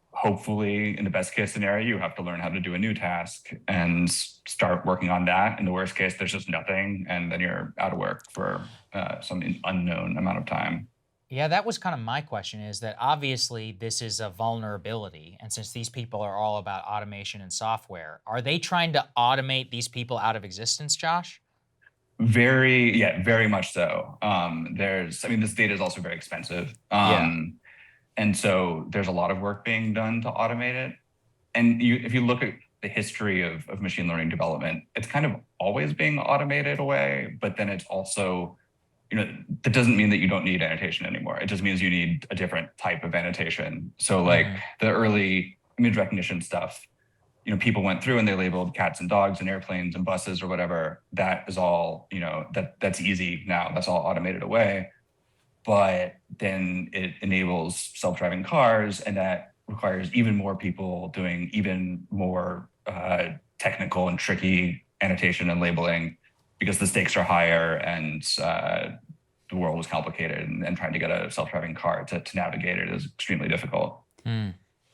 hopefully, in the best case scenario, you have to learn how to do a new task and start working on that. In the worst case, there's just nothing, and then you're out of work for some unknown amount of time. Yeah, that was kind of my question, is that obviously this is a vulnerability. And since these people are all about automation and software, are they trying to automate these people out of existence, Josh? Very much so. This data is also very expensive. And so there's a lot of work being done to automate it. And if you look at the history of machine learning development, it's kind of always being automated away, but then it's also, that doesn't mean that you don't need annotation anymore. It just means you need a different type of annotation. So like the early image recognition stuff, people went through and they labeled cats and dogs and airplanes and buses or whatever. That is all, that's easy now. That's all automated away. But then it enables self-driving cars, and that requires even more people doing even more technical and tricky annotation and labeling, because the stakes are higher and the world is complicated, and trying to get a self-driving car to navigate it is extremely difficult.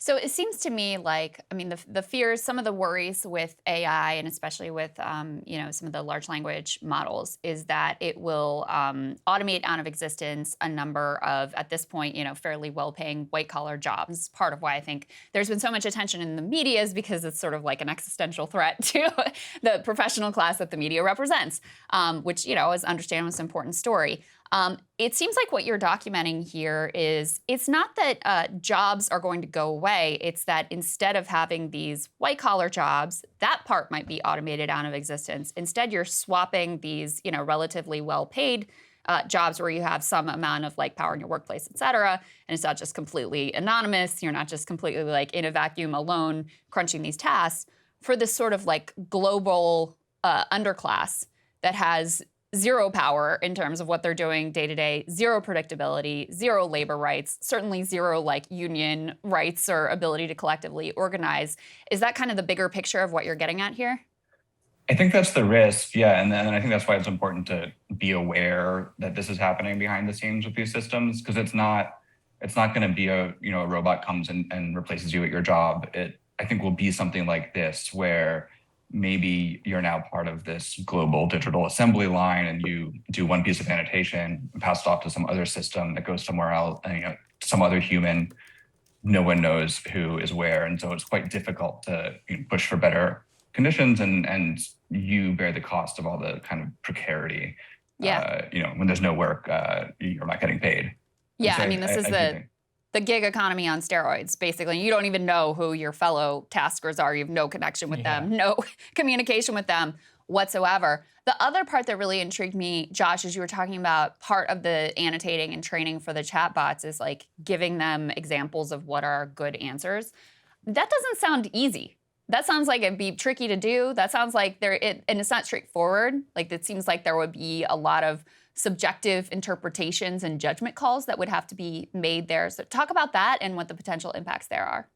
So it seems to me like, the fears, some of the worries with AI, and especially with, some of the large language models, is that it will automate out of existence a number of, at this point, fairly well-paying white-collar jobs. Part of why I think there's been so much attention in the media is because it's sort of like an existential threat to the professional class that the media represents, which, is understandably an important story. It seems like what you're documenting here is, it's not that jobs are going to go away. It's that instead of having these white-collar jobs, that part might be automated out of existence. Instead, you're swapping these, relatively well-paid jobs where you have some amount of power in your workplace, et cetera, and it's not just completely anonymous. You're not just completely in a vacuum alone crunching these tasks, for this sort of global underclass that has zero power in terms of what they're doing day to day, zero predictability, zero labor rights, certainly zero union rights or ability to collectively organize. Is that kind of the bigger picture of what you're getting at here? I think that's the risk, yeah, and I think that's why it's important to be aware that this is happening behind the scenes with these systems, because it's not going to be a robot comes and replaces you at your job. I think will be something like this, where maybe you're now part of this global digital assembly line, and you do one piece of annotation, pass it off to some other system that goes somewhere else, and some other human. No one knows who is where, and so it's quite difficult to push for better conditions, and you bear the cost of all the kind of precarity. When there's no work, you're not getting paid. Yeah, so this is the gig economy on steroids, basically. You don't even know who your fellow taskers are. You have no connection with them, no communication with them whatsoever. The other part that really intrigued me, Josh, as you were talking about, part of the annotating and training for the chatbots is giving them examples of what are good answers. That doesn't sound easy. That sounds like it'd be tricky to do. That sounds like and it's not straightforward. It seems like there would be a lot of subjective interpretations and judgment calls that would have to be made there. So talk about that and what the potential impacts there are.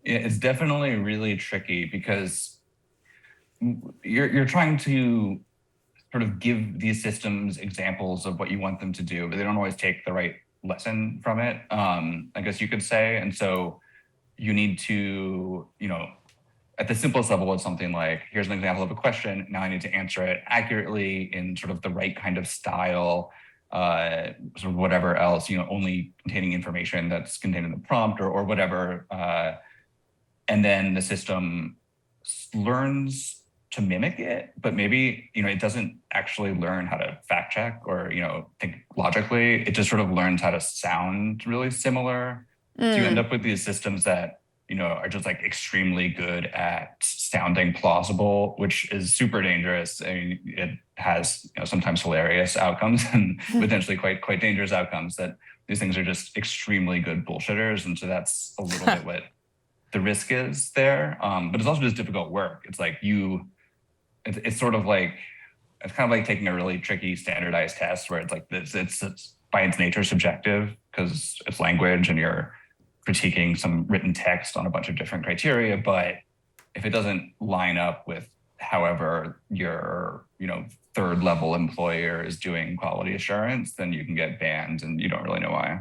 Yeah, it's definitely really tricky, because you're trying to sort of give these systems examples of what you want them to do, but they don't always take the right lesson from it, I guess you could say. And so you need to, at the simplest level, it's something like, here's an example of a question. Now I need to answer it accurately in sort of the right kind of style, sort of whatever else, only containing information that's contained in the prompt or whatever. And then the system learns to mimic it, but maybe, it doesn't actually learn how to fact check or, think logically. It just sort of learns how to sound really similar. So you end up with these systems that, are just extremely good at sounding plausible, which is super dangerous. It has sometimes hilarious outcomes and potentially quite dangerous outcomes, that these things are just extremely good bullshitters. And so that's a little bit what the risk is there. But it's also just difficult work. It's it's kind of like taking a really tricky standardized test, where it's by its nature subjective, because it's language and you're critiquing some written text on a bunch of different criteria. But if it doesn't line up with however your third level employer is doing quality assurance, then you can get banned, and you don't really know why.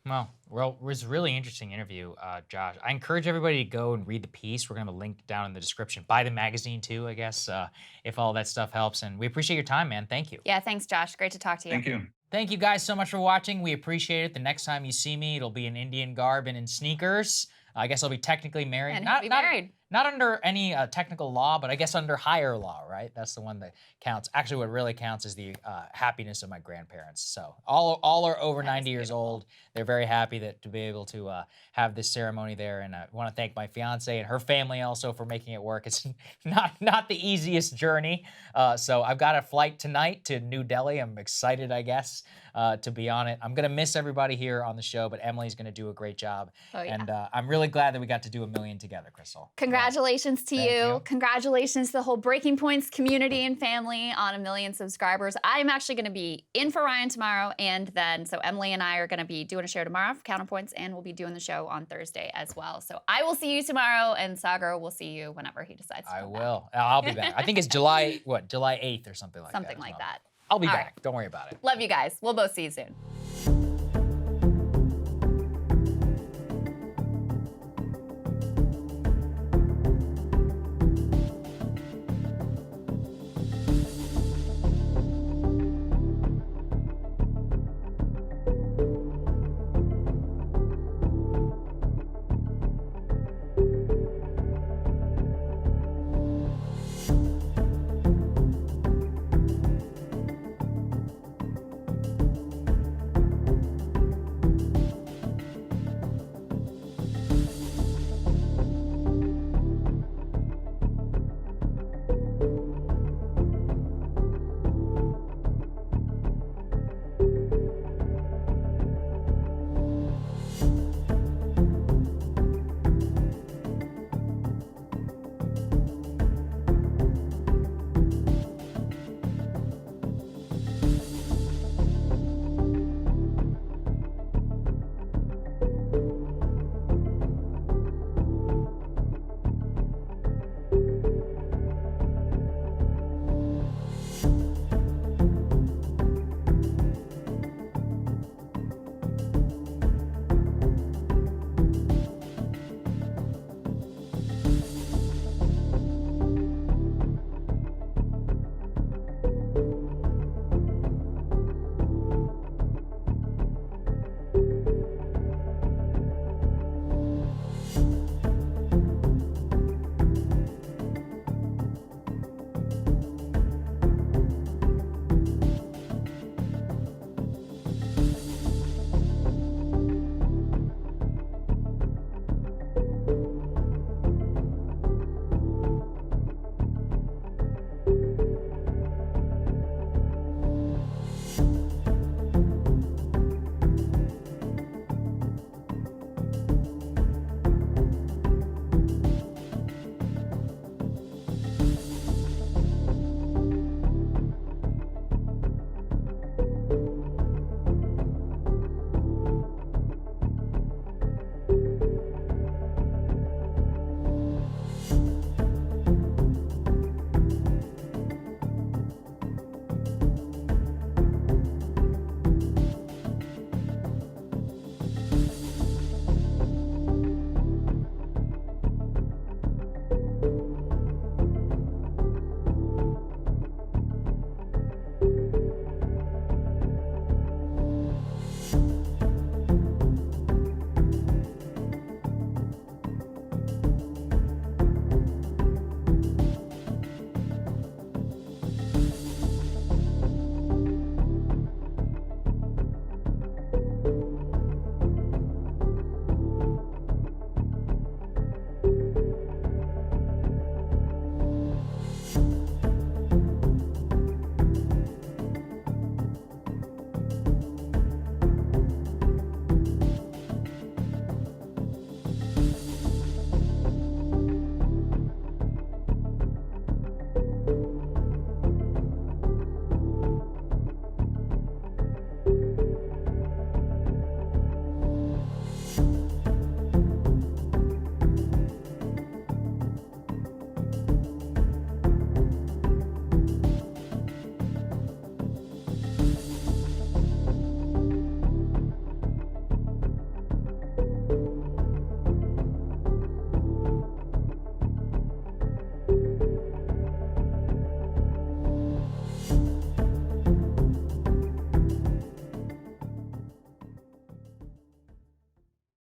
Well, it was a really interesting interview, Josh. I encourage everybody to go and read the piece. We're going to have a link down in the description. Buy the magazine too, I guess, if all that stuff helps. And we appreciate your time, man. Thank you. Yeah, thanks, Josh. Great to talk to you. Thank you. Thank you guys so much for watching. We appreciate it. The next time you see me, it'll be in Indian garb and in sneakers. I guess I'll be technically married. And he'll be married. Not under any technical law, but I guess under higher law, right? That's the one that counts. Actually, what really counts is the happiness of my grandparents. So all are over 90 years old. They're very happy to be able to have this ceremony there. And I want to thank my fiance and her family also for making it work. It's not the easiest journey. So I've got a flight tonight to New Delhi. I'm excited, I guess, to be on it. I'm going to miss everybody here on the show, but Emily's going to do a great job. Oh, yeah. And I'm really glad that we got to do a million together, Krystal. Congratulations to Thank you. Congratulations to the whole Breaking Points community and family on 1 million subscribers. I'm actually going to be in for Ryan tomorrow, and then so Emily and I are going to be doing a show tomorrow for Counterpoints, and we'll be doing the show on Thursday as well. So I will see you tomorrow, and Saagar will see you whenever he decides to I come will. I'll be back. I think it's July 8th or something like that. Something like that. I'll be All back. right. Don't worry about it. Love you guys. We'll both see you soon.